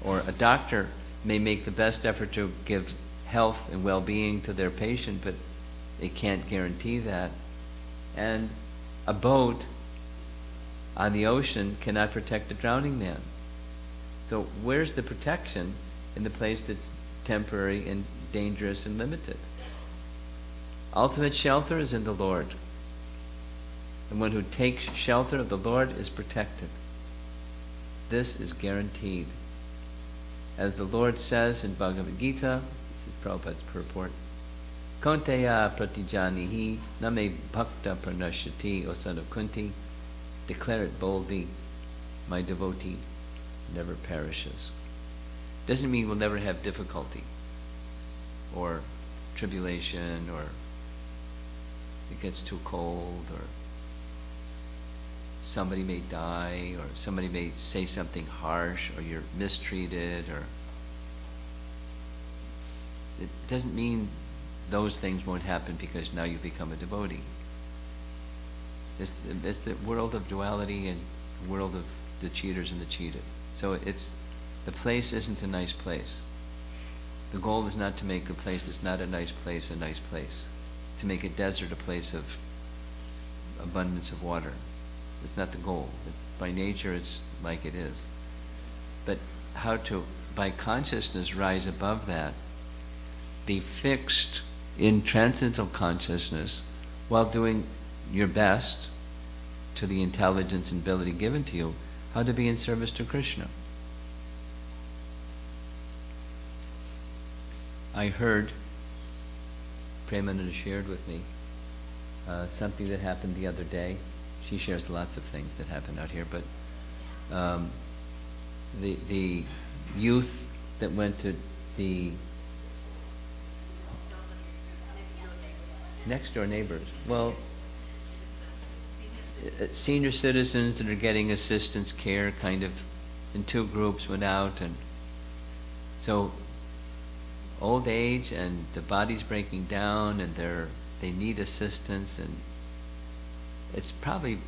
Speaker 1: or a doctor may make the best effort to give health and well-being to their patient, but they can't guarantee that. And a boat on the ocean cannot protect a drowning man. So where's the protection in the place that's temporary and dangerous and limited? Ultimate shelter is in the Lord. And one who takes shelter of the Lord is protected. This is guaranteed. As the Lord says in Bhagavad Gita, this is Prabhupada's purport, Konteya pratijanihi name bhakta pranashati, O son of Kunti, declare it boldly, my devotee never perishes. Doesn't mean we'll never have difficulty or tribulation, or it gets too cold, or somebody may die, or somebody may say something harsh, or you're mistreated, or it doesn't mean those things won't happen because now you become a devotee. It's the world of duality and the world of the cheaters and the cheated. So the place isn't a nice place. The goal is not to make the place that's not a nice place, to make a desert a place of abundance of water. It's not the goal. By nature it's like it is. But how to, by consciousness, rise above that, be fixed in transcendental consciousness while doing your best to the intelligence and ability given to you, how to be in service to Krishna. I heard, Premananda shared with me, something that happened the other day. She shares lots of things that happen out here, but the youth that went to the next door neighbors, well, senior citizens that are getting assistance care kind of and 2 groups went out, and so old age and the body's breaking down, and they need assistance, and it's probably,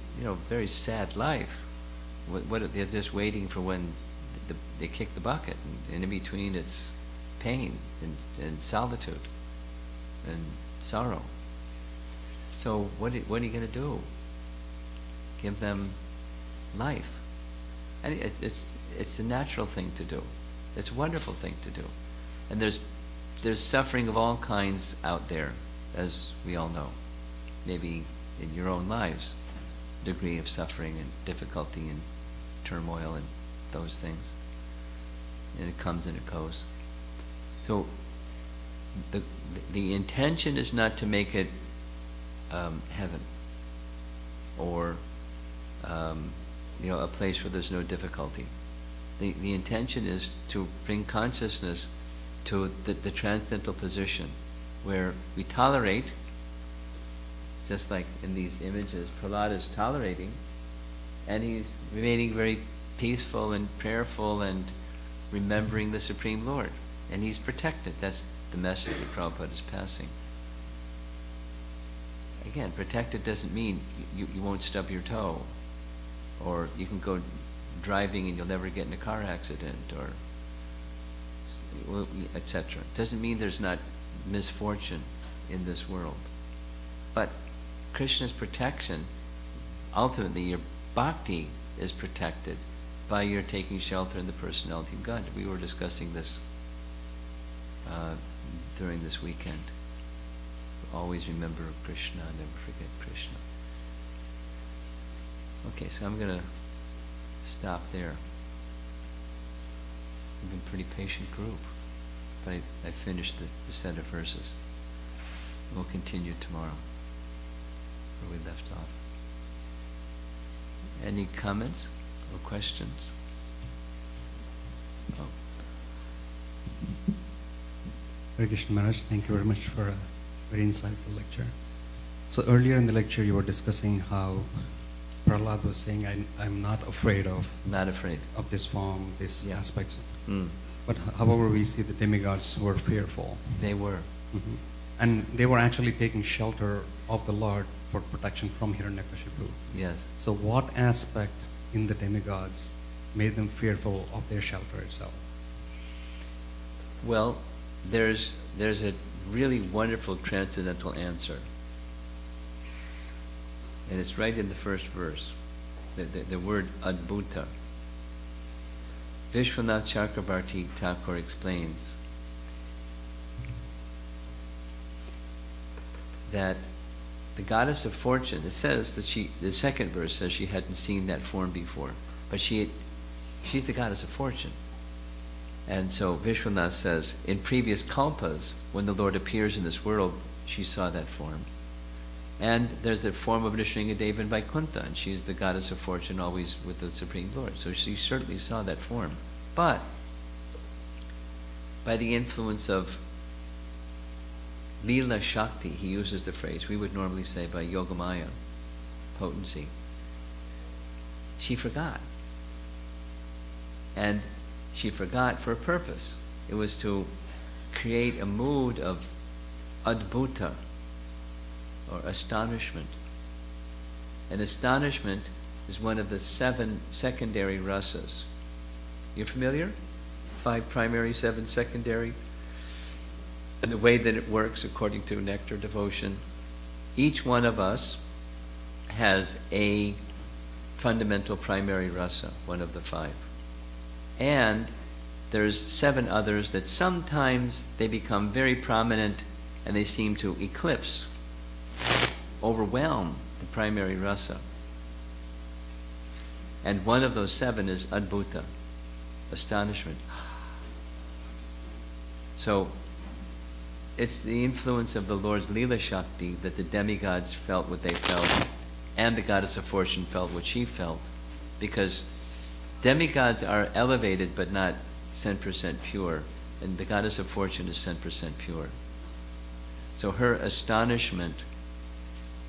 Speaker 1: very sad life. What they're just waiting for when they kick the bucket, and in between it's pain and solitude and sorrow. So what are you going to do? Give them life. And it's a natural thing to do. It's a wonderful thing to do. And there's suffering of all kinds out there, as we all know. Maybe in your own lives, degree of suffering and difficulty and turmoil and those things. And it comes and it goes. So the intention is not to make it heaven, or a place where there's no difficulty. The intention is to bring consciousness to the transcendental position where we tolerate, just like in these images, Prahlad is tolerating, and he's remaining very peaceful and prayerful and remembering the Supreme Lord. And he's protected. That's the message that Prabhupada is passing. Again, protected doesn't mean you won't stub your toe, or you can go driving and you'll never get in a car accident, or etc. It doesn't mean there's not misfortune in this world. But Krishna's protection, ultimately your bhakti is protected by your taking shelter in the personality of God. We were discussing this during this weekend. Always remember Krishna, never forget Krishna. Okay, so I'm going to stop there. We've been a pretty patient group, but I finished the set of verses. We'll continue tomorrow, where we left off. Any comments or questions? Oh.
Speaker 2: Hare Krishna Maharaj, thank you very much for a very insightful lecture. So earlier in the lecture you were discussing how Prahlad was saying, I'm not afraid of this form, these aspects.
Speaker 1: Mm.
Speaker 2: But however, we see the demigods were fearful.
Speaker 1: They were.
Speaker 2: Mm-hmm. And they were actually taking shelter of the Lord for protection from Hiranyakashipu.
Speaker 1: Yes.
Speaker 2: So what aspect in the demigods made them fearful of their shelter itself?
Speaker 1: Well, there's a really wonderful transcendental answer. And it's right in the first verse, the word adbhuta. Vishwanath Chakrabarti Thakur explains that the goddess of fortune, it says that the second verse says she hadn't seen that form before, but she's the goddess of fortune. And so Vishwanath says, in previous kalpas, when the Lord appears in this world, she saw that form. And there's the form of Nrsingadeva in Vaikuntha, and she's the goddess of fortune always with the Supreme Lord. So she certainly saw that form. But by the influence of Leela Shakti, he uses the phrase, we would normally say by Yogamaya, potency, she forgot. And she forgot for a purpose. It was to create a mood of adbhuta, or astonishment. And astonishment is one of the 7 secondary rasas. You familiar? 5 primary, 7 secondary. And the way that it works according to nectar devotion, each one of us has a fundamental primary rasa, one of the 5. And there's 7 others that sometimes they become very prominent and they seem to eclipse, overwhelm the primary rasa. And one of those 7 is adbhuta, astonishment. So it's the influence of the Lord's Leela Shakti that the demigods felt what they felt, and the goddess of fortune felt what she felt, because demigods are elevated but not 10% pure, and the goddess of fortune is 10% pure. So her astonishment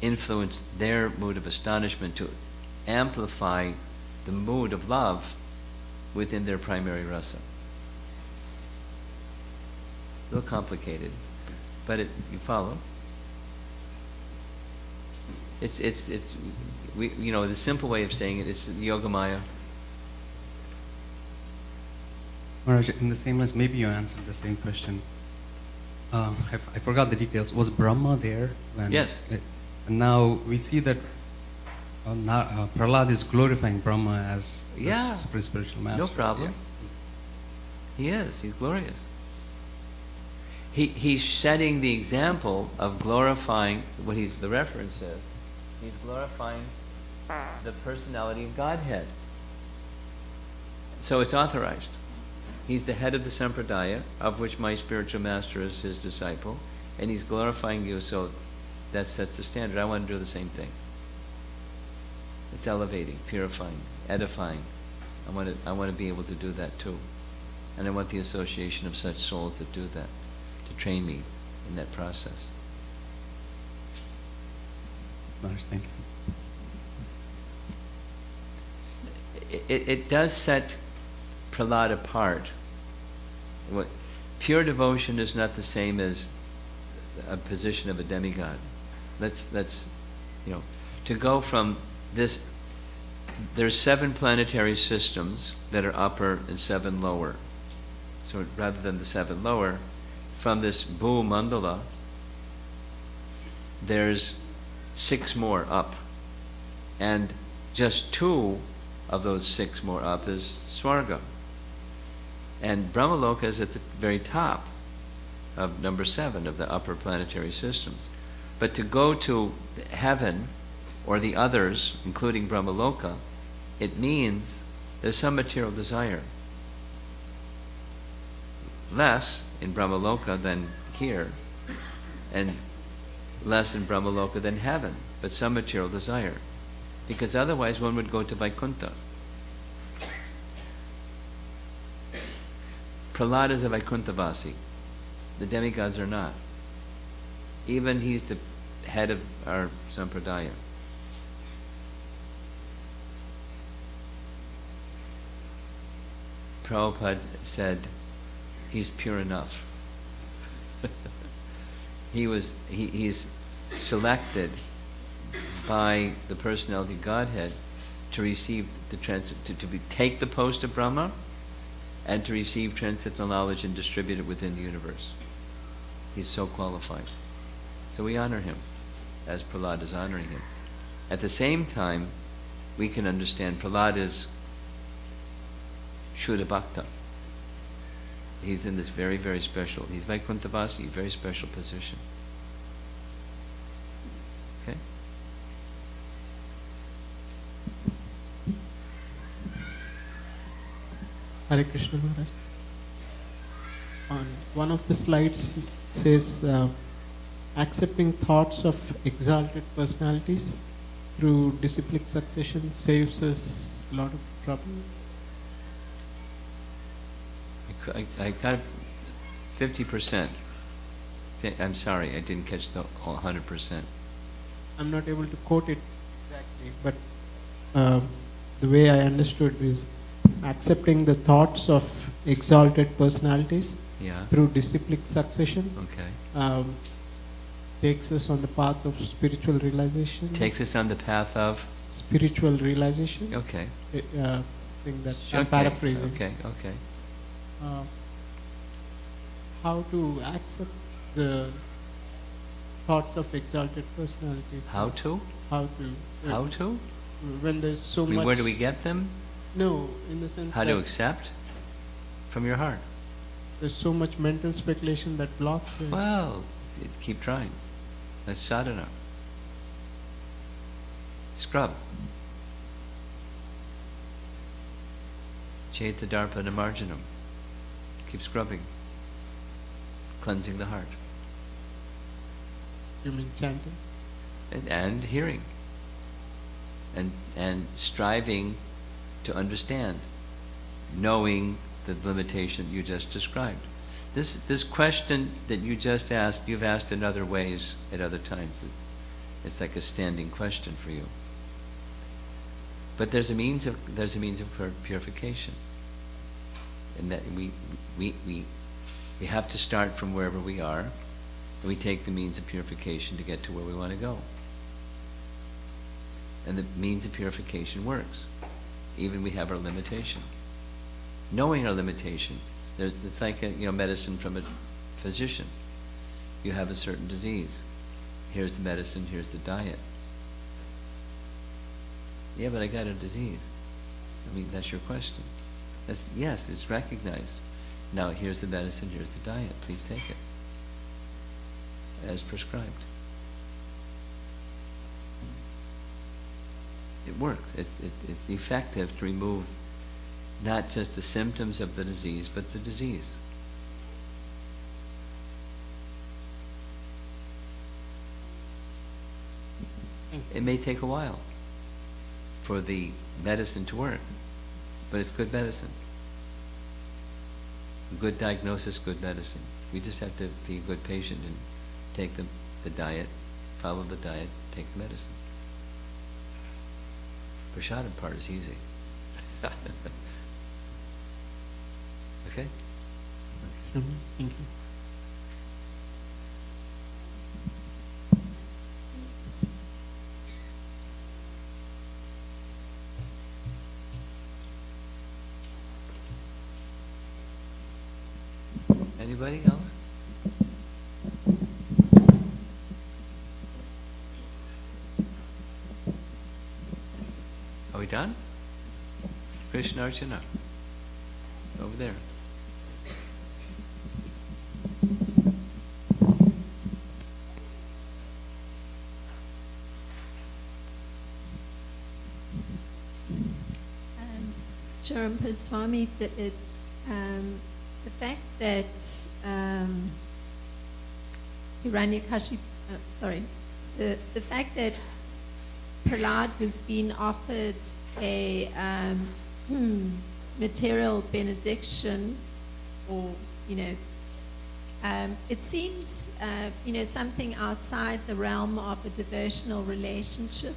Speaker 1: influenced their mood of astonishment to amplify the mood of love within their primary rasa. A little complicated, but you follow? The simple way of saying it is Yogamaya.
Speaker 2: Maharaj, in the same lines, maybe you answered the same question. I forgot the details. Was Brahma there?
Speaker 1: Yes.
Speaker 2: And now we see that Prahlad is glorifying Brahma as the spiritual master.
Speaker 1: No problem. Yeah. He is. He's glorious. He's setting the example of glorifying what the reference says. He's glorifying the personality of Godhead. So it's authorized. He's the head of the Sampradaya, of which my spiritual master is his disciple, and he's glorifying you, so that sets the standard. I want to do the same thing. It's elevating, purifying, edifying. I want to be able to do that too. And I want the association of such souls that do that, to train me in that process.
Speaker 2: Maharaj, thank you.
Speaker 1: It does set Prahlad apart. Pure devotion is not the same as a position of a demigod. Let's to go from this. There's 7 planetary systems that are upper and 7 lower. So rather than the 7 lower, from this Bhu Mandala, there's 6 more up, and just 2 of those 6 more up is Swarga. And Brahmaloka is at the very top of number 7 of the upper planetary systems. But to go to heaven, or the others, including Brahmaloka, it means there's some material desire. Less in Brahmaloka than here, and less in Brahmaloka than heaven, but some material desire. Because otherwise one would go to Vaikuntha. Prahlad is a Vaikunthavasi. The demigods are not. Even he's the head of our Sampradaya. Prabhupada said, he's pure enough. He's selected by the personality of Godhead to receive take the post of Brahma and to receive transcendental knowledge and distribute it within the universe. He's so qualified. So we honor him as Prahlad is honoring him. At the same time, we can understand Prahlad is Shuddha Bhakta. He's in this very, very special, he's Vaikunthavasi, very special position. Okay?
Speaker 3: Hare Krishna Maharaj. On one of the slides it says accepting thoughts of exalted personalities through disciplic succession saves us a lot of trouble.
Speaker 1: I got 50%. I'm sorry, I didn't catch the 100%.
Speaker 3: I'm not able to quote it exactly, but the way I understood is accepting the thoughts of exalted personalities through disciplic succession takes us on the path of spiritual realization.
Speaker 1: Takes us on the path of?
Speaker 3: Spiritual realization.
Speaker 1: Okay.
Speaker 3: I think that I'm paraphrasing.
Speaker 1: Okay.
Speaker 3: How to accept the thoughts of exalted personalities?
Speaker 1: How to?
Speaker 3: How to?
Speaker 1: How to?
Speaker 3: When there's so much.
Speaker 1: Where do we get them?
Speaker 3: No, in the sense
Speaker 1: how to accept? From your heart.
Speaker 3: There's so much mental speculation that blocks it.
Speaker 1: Well, keep trying. That's sadhana. Scrub. Chaita Darpa Namarjanam. Keep scrubbing. Cleansing the heart.
Speaker 3: You mean chanting?
Speaker 1: And hearing. And striving to understand. Knowing the limitation you just described. This question that you just asked, you've asked in other ways at other times. It's like a standing question for you. But there's a means of purification. And that we have to start from wherever we are, and we take the means of purification to get to where we want to go. And the means of purification works. Even we have our limitation. Knowing our limitation, it's like medicine from a physician. You have a certain disease. Here's the medicine, here's the diet. Yeah, but I got a disease. I mean, that's your question. Yes, it's recognized. Now here's the medicine, here's the diet. Please take it as prescribed. It works. It's effective to remove not just the symptoms of the disease, but the disease. It may take a while for the medicine to work, but it's good medicine. A good diagnosis, good medicine. We just have to be a good patient and take the diet, follow the diet, take the medicine. Prashadam part is easy. Okay?
Speaker 3: Thank you.
Speaker 1: Anybody else? Are we done? Krishna Archana. Over there.
Speaker 4: Romapada Swami, that it's the fact that the fact that Prahlad was being offered a material benediction, or it seems something outside the realm of a devotional relationship.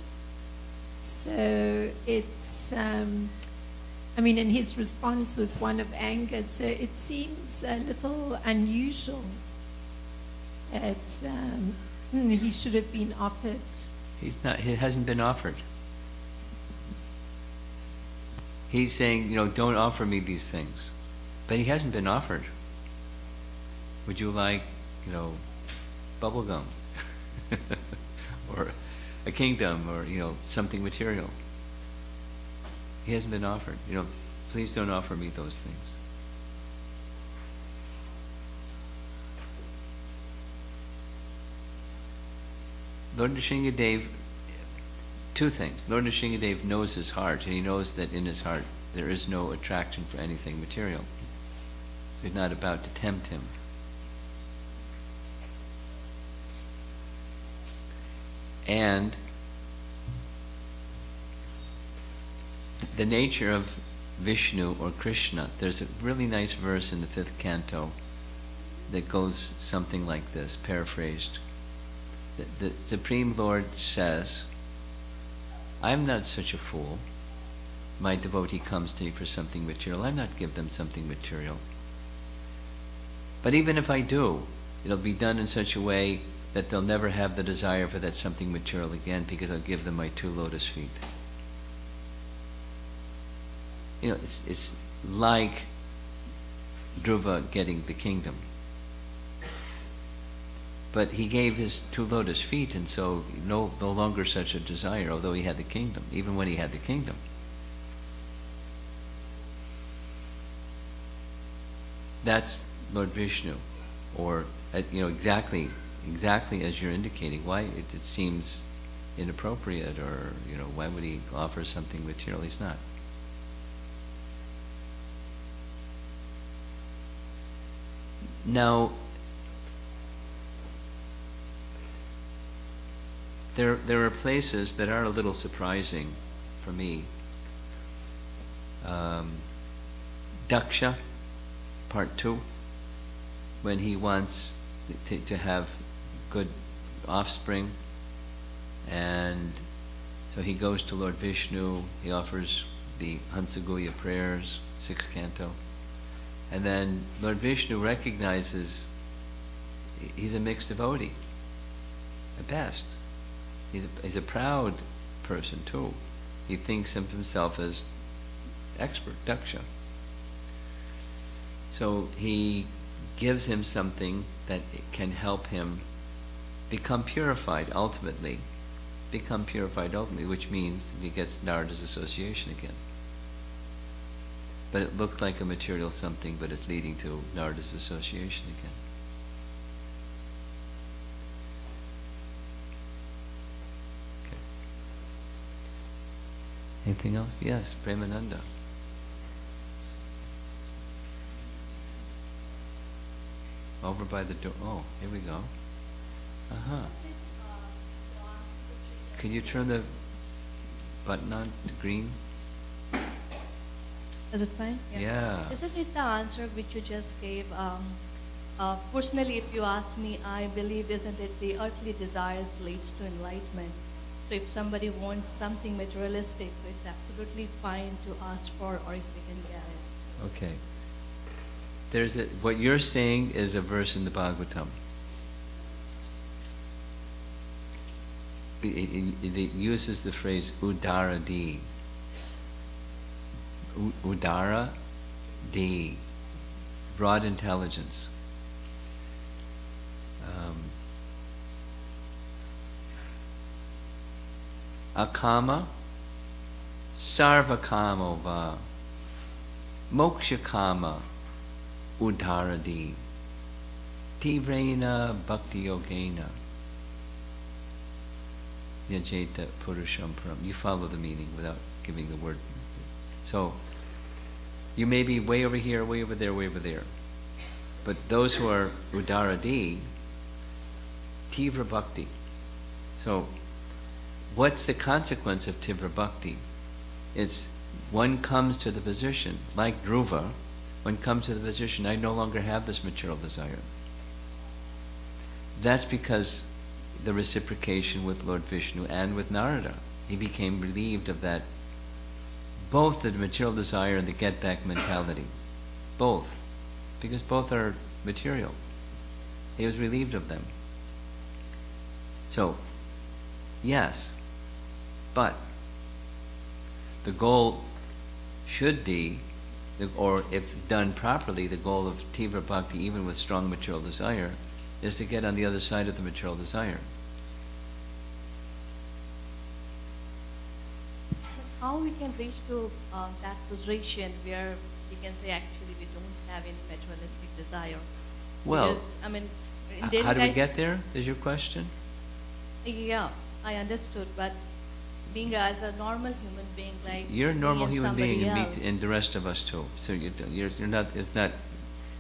Speaker 4: So it's and his response was one of anger. So it seems a little unusual that he should have been offered.
Speaker 1: He's not. He hasn't been offered. He's saying, don't offer me these things, but he hasn't been offered. Would you like, bubble gum, or a kingdom, or something material? He hasn't been offered. Please don't offer me those things. Lord Nrsingadev, two things. Lord Nrsingadev knows his heart, and he knows that in his heart there is no attraction for anything material. He's not about to tempt him. And the nature of Vishnu or Krishna, there's a really nice verse in the 5th canto that goes something like this, paraphrased. The Supreme Lord says, I'm not such a fool. My devotee comes to me for something material. I'm not give them something material. But even if I do, it'll be done in such a way that they'll never have the desire for that something material again, because I'll give them my 2 lotus feet. It's like Dhruva getting the kingdom. But he gave his 2 lotus feet, and so no longer such a desire, although he had the kingdom, even when he had the kingdom. That's Lord Vishnu, or exactly as you're indicating. Why it seems inappropriate, or why would he offer something material? He's not. Now, there are places that are a little surprising for me. Daksha, part 2, when he wants to have good offspring, and so he goes to Lord Vishnu, he offers the Hansaguya prayers, 6th canto, And then Lord Vishnu recognizes he's a mixed devotee, at best. He's a proud person too. He thinks of himself as expert, daksha. So he gives him something that can help him become purified ultimately, which means he gets Narada's association again. But it looked like a material something, but it's leading to Narada's association again. Okay. Anything else? Yes, Premananda. Over by the door. Oh, here we go. Uh-huh. Can you turn the button on to green?
Speaker 5: Is it fine?
Speaker 1: Yeah.
Speaker 5: Isn't it the answer which you just gave? Personally, if you ask me, I believe, isn't it the earthly desires leads to enlightenment? So if somebody wants something materialistic, so it's absolutely fine to ask for, or if we can get it.
Speaker 1: Okay. What you're saying is a verse in the Bhagavatam. It uses the phrase udara di. Udara di. Broad intelligence. Akama sarvakamo va. Moksha kama udharadi. Tivrena bhakti yogena. Yajeta purusham param. You follow the meaning without giving the word. So, you may be way over here, way over there, way over there. But those who are udaradi, tivra bhakti. So, what's the consequence of tivra bhakti? It's one comes to the position, like Dhruva, one comes to the position, I no longer have this material desire. That's because the reciprocation with Lord Vishnu and with Narada. He became relieved of that, both the material desire and the get-back mentality. Both. Because both are material. He was relieved of them. So, yes, but the goal should be, or if done properly, the goal of Tivra Bhakti, even with strong material desire, is to get on the other side of the material desire.
Speaker 5: How we can reach to that position where we can say actually we don't have any materialistic desire?
Speaker 1: Well,
Speaker 5: because, I mean, in daily
Speaker 1: how do we
Speaker 5: life-
Speaker 1: get there, is your question?
Speaker 5: Yeah, I understood, but being as a normal human being, like
Speaker 1: You're a
Speaker 5: me
Speaker 1: normal
Speaker 5: and
Speaker 1: human being,
Speaker 5: somebody
Speaker 1: and,
Speaker 5: else.
Speaker 1: and the rest of us too. So you're not.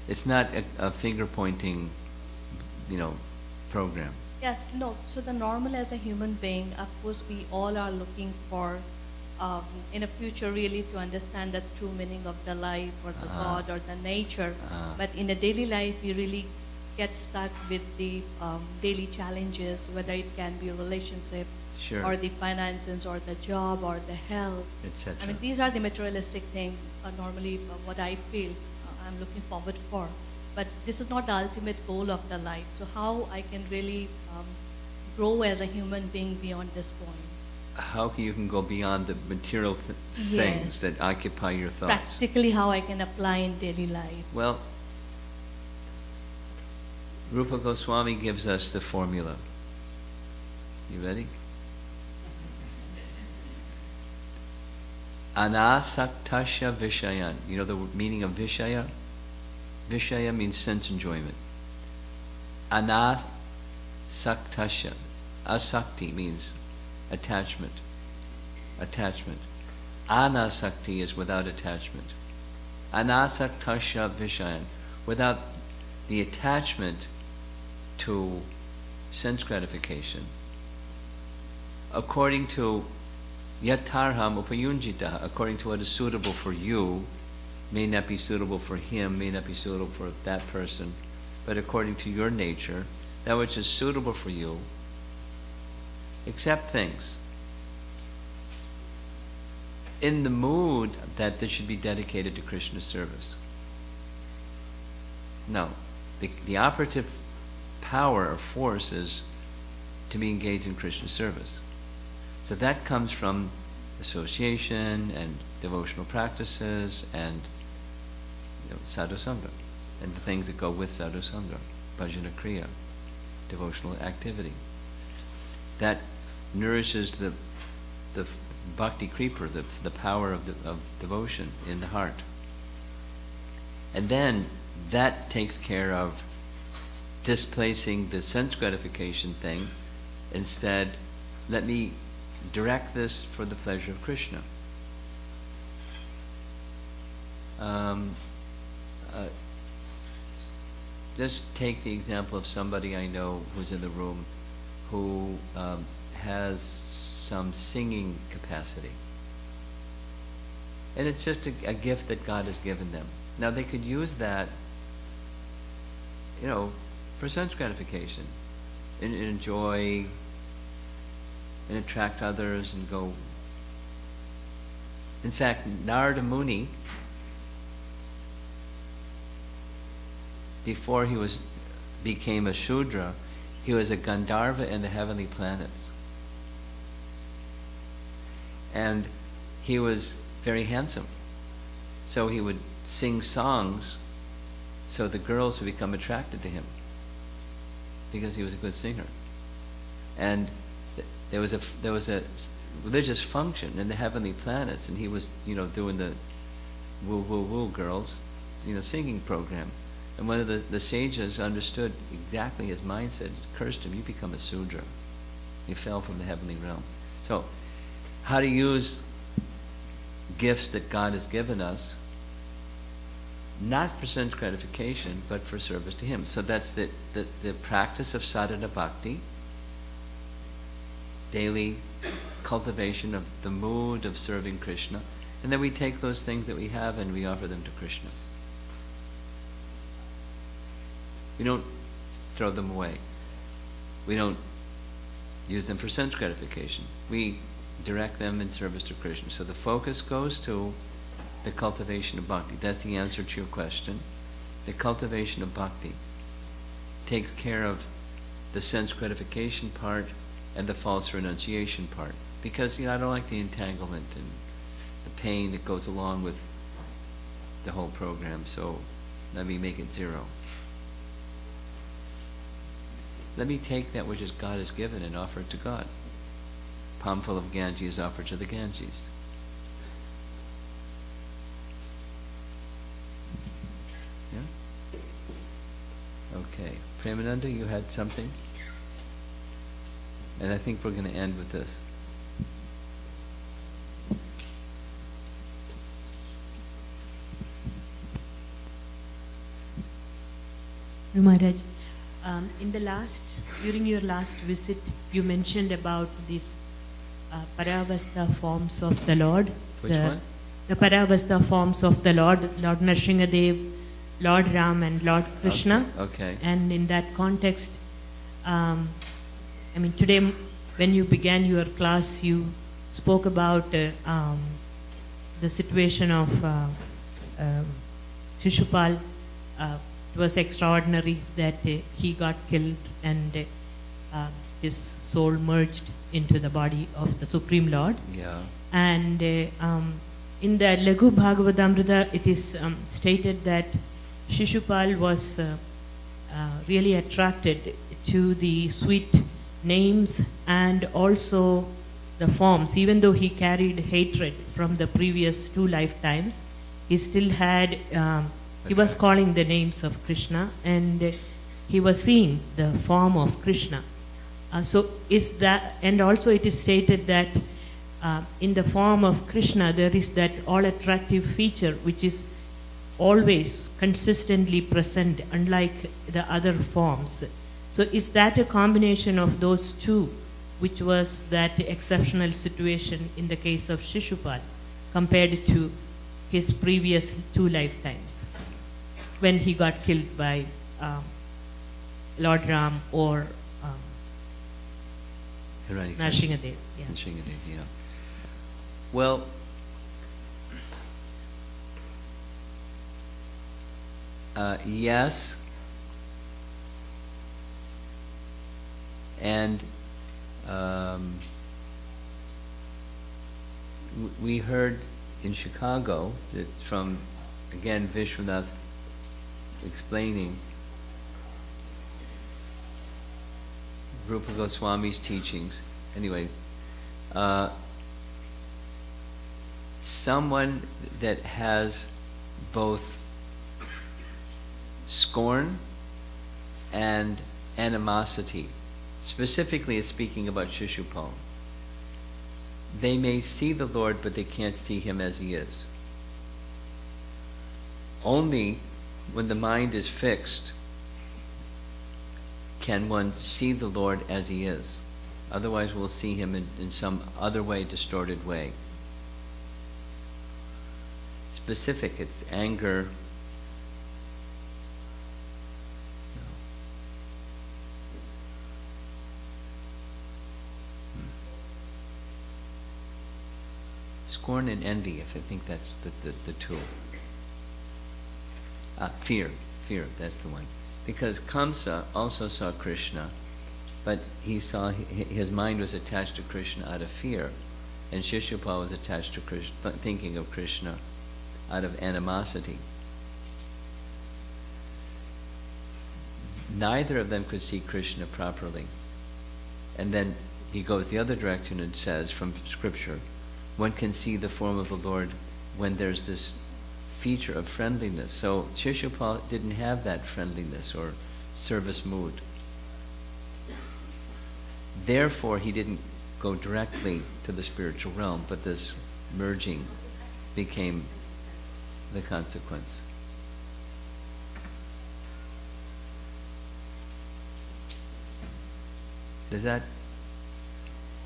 Speaker 1: It's not a finger pointing, program.
Speaker 5: Yes, no. So the normal as a human being, of course, we all are looking for, in a future, really to understand the true meaning of the life or the God or the nature. But in the daily life, we really get stuck with the daily challenges, whether it can be a relationship,
Speaker 1: Sure.
Speaker 5: or the finances, or the job, or the health.
Speaker 1: Etc.
Speaker 5: I mean, these are the materialistic things. Normally, what I feel I'm looking forward for. But this is not the ultimate goal of the life. So how I can really grow as a human being beyond this point?
Speaker 1: How you can go beyond the material
Speaker 5: Yes.
Speaker 1: things that occupy your thoughts.
Speaker 5: Practically, how I can apply in daily life.
Speaker 1: Well, Rupa Goswami gives us the formula. You ready? Anasaktasya vishayan. You know the meaning of vishaya? Vishaya means sense enjoyment. Anasaktasya. Asakti means attachment. Attachment. Anasakti is without attachment. Anasaktasya vishayan. Without the attachment to sense gratification. According to yatarham upayunjita, according to what is suitable for you, may not be suitable for him, may not be suitable for that person, but according to your nature, that which is suitable for you, accept things in the mood that this should be dedicated to Krishna's service. No. The operative power or force is to be engaged in Krishna service. So that comes from association and devotional practices and sadhu sangha and the things that go with sadhu sangha, bhajana kriya, devotional activity. That nourishes the bhakti creeper, the power of devotion in the heart. And then that takes care of displacing the sense gratification thing. Instead, let me direct this for the pleasure of Krishna. Just take the example of somebody I know who's in the room who has some singing capacity. And it's just a gift that God has given them. Now they could use that, for sense gratification, and enjoy and attract others and go. In fact, Narada Muni, before he became a Shudra, he was a Gandharva in the heavenly planets. And he was very handsome. So he would sing songs so the girls would become attracted to him because he was a good singer. And there was a religious function in the heavenly planets, and he was, doing the woo woo woo girls, singing program. And one of the sages understood exactly his mindset, cursed him, you become a Sudra. You fell from the heavenly realm. So, how to use gifts that God has given us, not for sense gratification, but for service to Him. So that's the practice of sadhana bhakti, daily cultivation of the mood of serving Krishna, and then we take those things that we have and we offer them to Krishna. We don't throw them away. We don't use them for sense gratification. We direct them in service to Krishna. So the focus goes to the cultivation of bhakti. That's the answer to your question. The cultivation of bhakti takes care of the sense gratification part and the false renunciation part. Because, I don't like the entanglement and the pain that goes along with the whole program, so let me make it zero. Let me take that which God has given and offer it to God. Palm full of Ganges offered to the Ganges. Yeah? Okay. Premananda, you had something? And I think we're going to end with this.
Speaker 6: Maharaj, during your last visit, you mentioned about these Paravastha forms of the Lord.
Speaker 1: Which one?
Speaker 6: The Paravastha forms of the Lord Nrsimhadev, Lord Ram and Lord Krishna.
Speaker 1: Okay.
Speaker 6: And in that context, today when you began your class, you spoke about the situation of Shishupal. It was extraordinary that he got killed and his soul merged into the body of the Supreme Lord.
Speaker 1: Yeah.
Speaker 6: And in the Laghu Bhagavatamrita, it is stated that Shishupal was really attracted to the sweet names and also the forms. Even though he carried hatred from the previous 2 lifetimes, he still had he was calling the names of Krishna, and he was seeing the form of Krishna. So is that, and also it is stated that in the form of Krishna there is that all-attractive feature which is always consistently present, unlike the other forms. So is that a combination of those two, which was that exceptional situation in the case of Shishupal compared to his previous 2 lifetimes, when he got killed by Lord Ram or Nrsimhadev? Yeah.
Speaker 1: Nrsimhadev, yeah. Well, Yes. And we heard in Chicago that from, again, Vishwanath explaining Rupa Goswami's teachings. Anyway, someone that has both scorn and animosity, specifically it's speaking about Shishupal. They may see the Lord, but they can't see him as he is. Only when the mind is fixed can one see the Lord as he is. Otherwise we'll see him in some other way, distorted way. Specific, it's anger. Scorn and envy, if I think that's the two. Fear, that's the one. Because Kamsa also saw Krishna, but he saw his mind was attached to Krishna out of fear, and Shishupal was attached to Krishna, thinking of Krishna out of animosity. Neither of them could see Krishna properly. And then he goes the other direction and says from scripture, one can see the form of the Lord when there's this feature of friendliness. So Shishupal didn't have that friendliness or service mood. Therefore, he didn't go directly to the spiritual realm, but this merging became the consequence. Does that...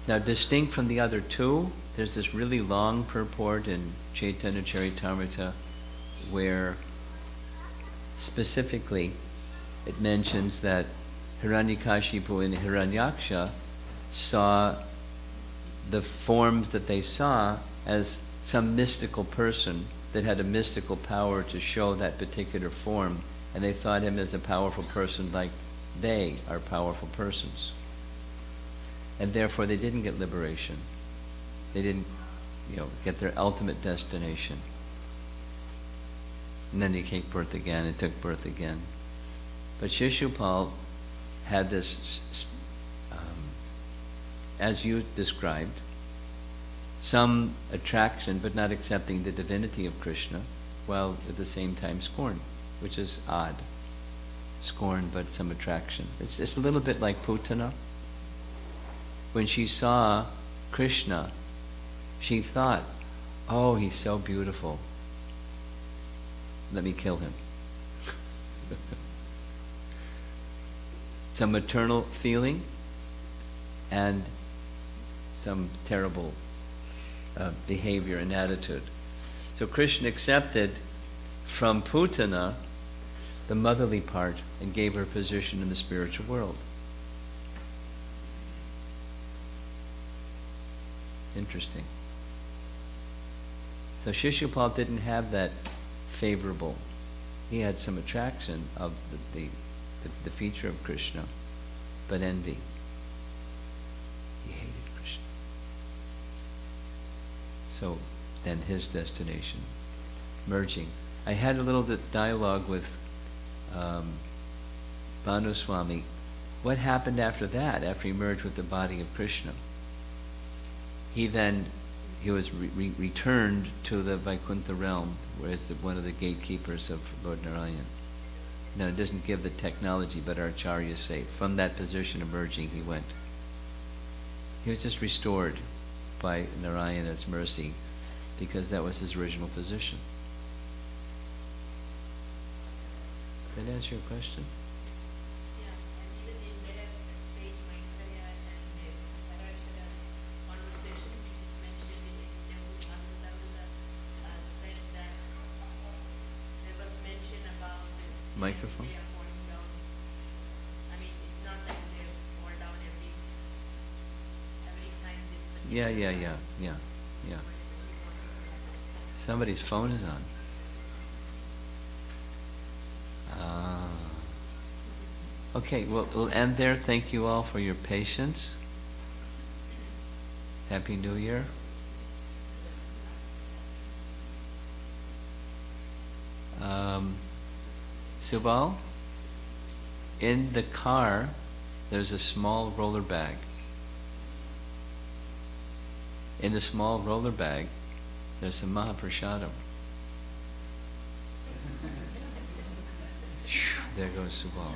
Speaker 1: Now, distinct from the other two, there's this really long purport in Chaitanya Charitamrita where specifically it mentions that Hiranyakashipu and Hiranyaksha saw the forms that they saw as some mystical person that had a mystical power to show that particular form, and they thought him as a powerful person like they are powerful persons. And therefore they didn't get liberation. They didn't, get their ultimate destination. And then they came birth again and took birth again. But Shishupal had this, as you described, some attraction but not accepting the divinity of Krishna, while at the same time scorn, which is odd. Scorn but some attraction. It's a little bit like Putana. When she saw Krishna, she thought, oh, he's so beautiful. Let me kill him. Some maternal feeling and some terrible behavior and attitude. So Krishna accepted from Putana the motherly part and gave her position in the spiritual world. Interesting. So Shishupal didn't have that favorable. He had some attraction of the feature of Krishna, but envy. He hated Krishna. So then his destination, merging. I had a little dialogue with Bhanu Swami. What happened after that, after he merged with the body of Krishna? He was returned to the Vaikuntha realm, whereas one of the gatekeepers of Lord Narayan. Now, it doesn't give the technology, but our acharyas say from that position emerging, he went. He was just restored by Narayana's mercy, because that was his original position. Did that answer your question? Microphone? Yeah. Somebody's phone is on. Okay, we'll end there. Thank you all for your patience. Happy New Year. Subal, in the car, there's a small roller bag. In the small roller bag, there's some Mahaprasadam. There goes Subal.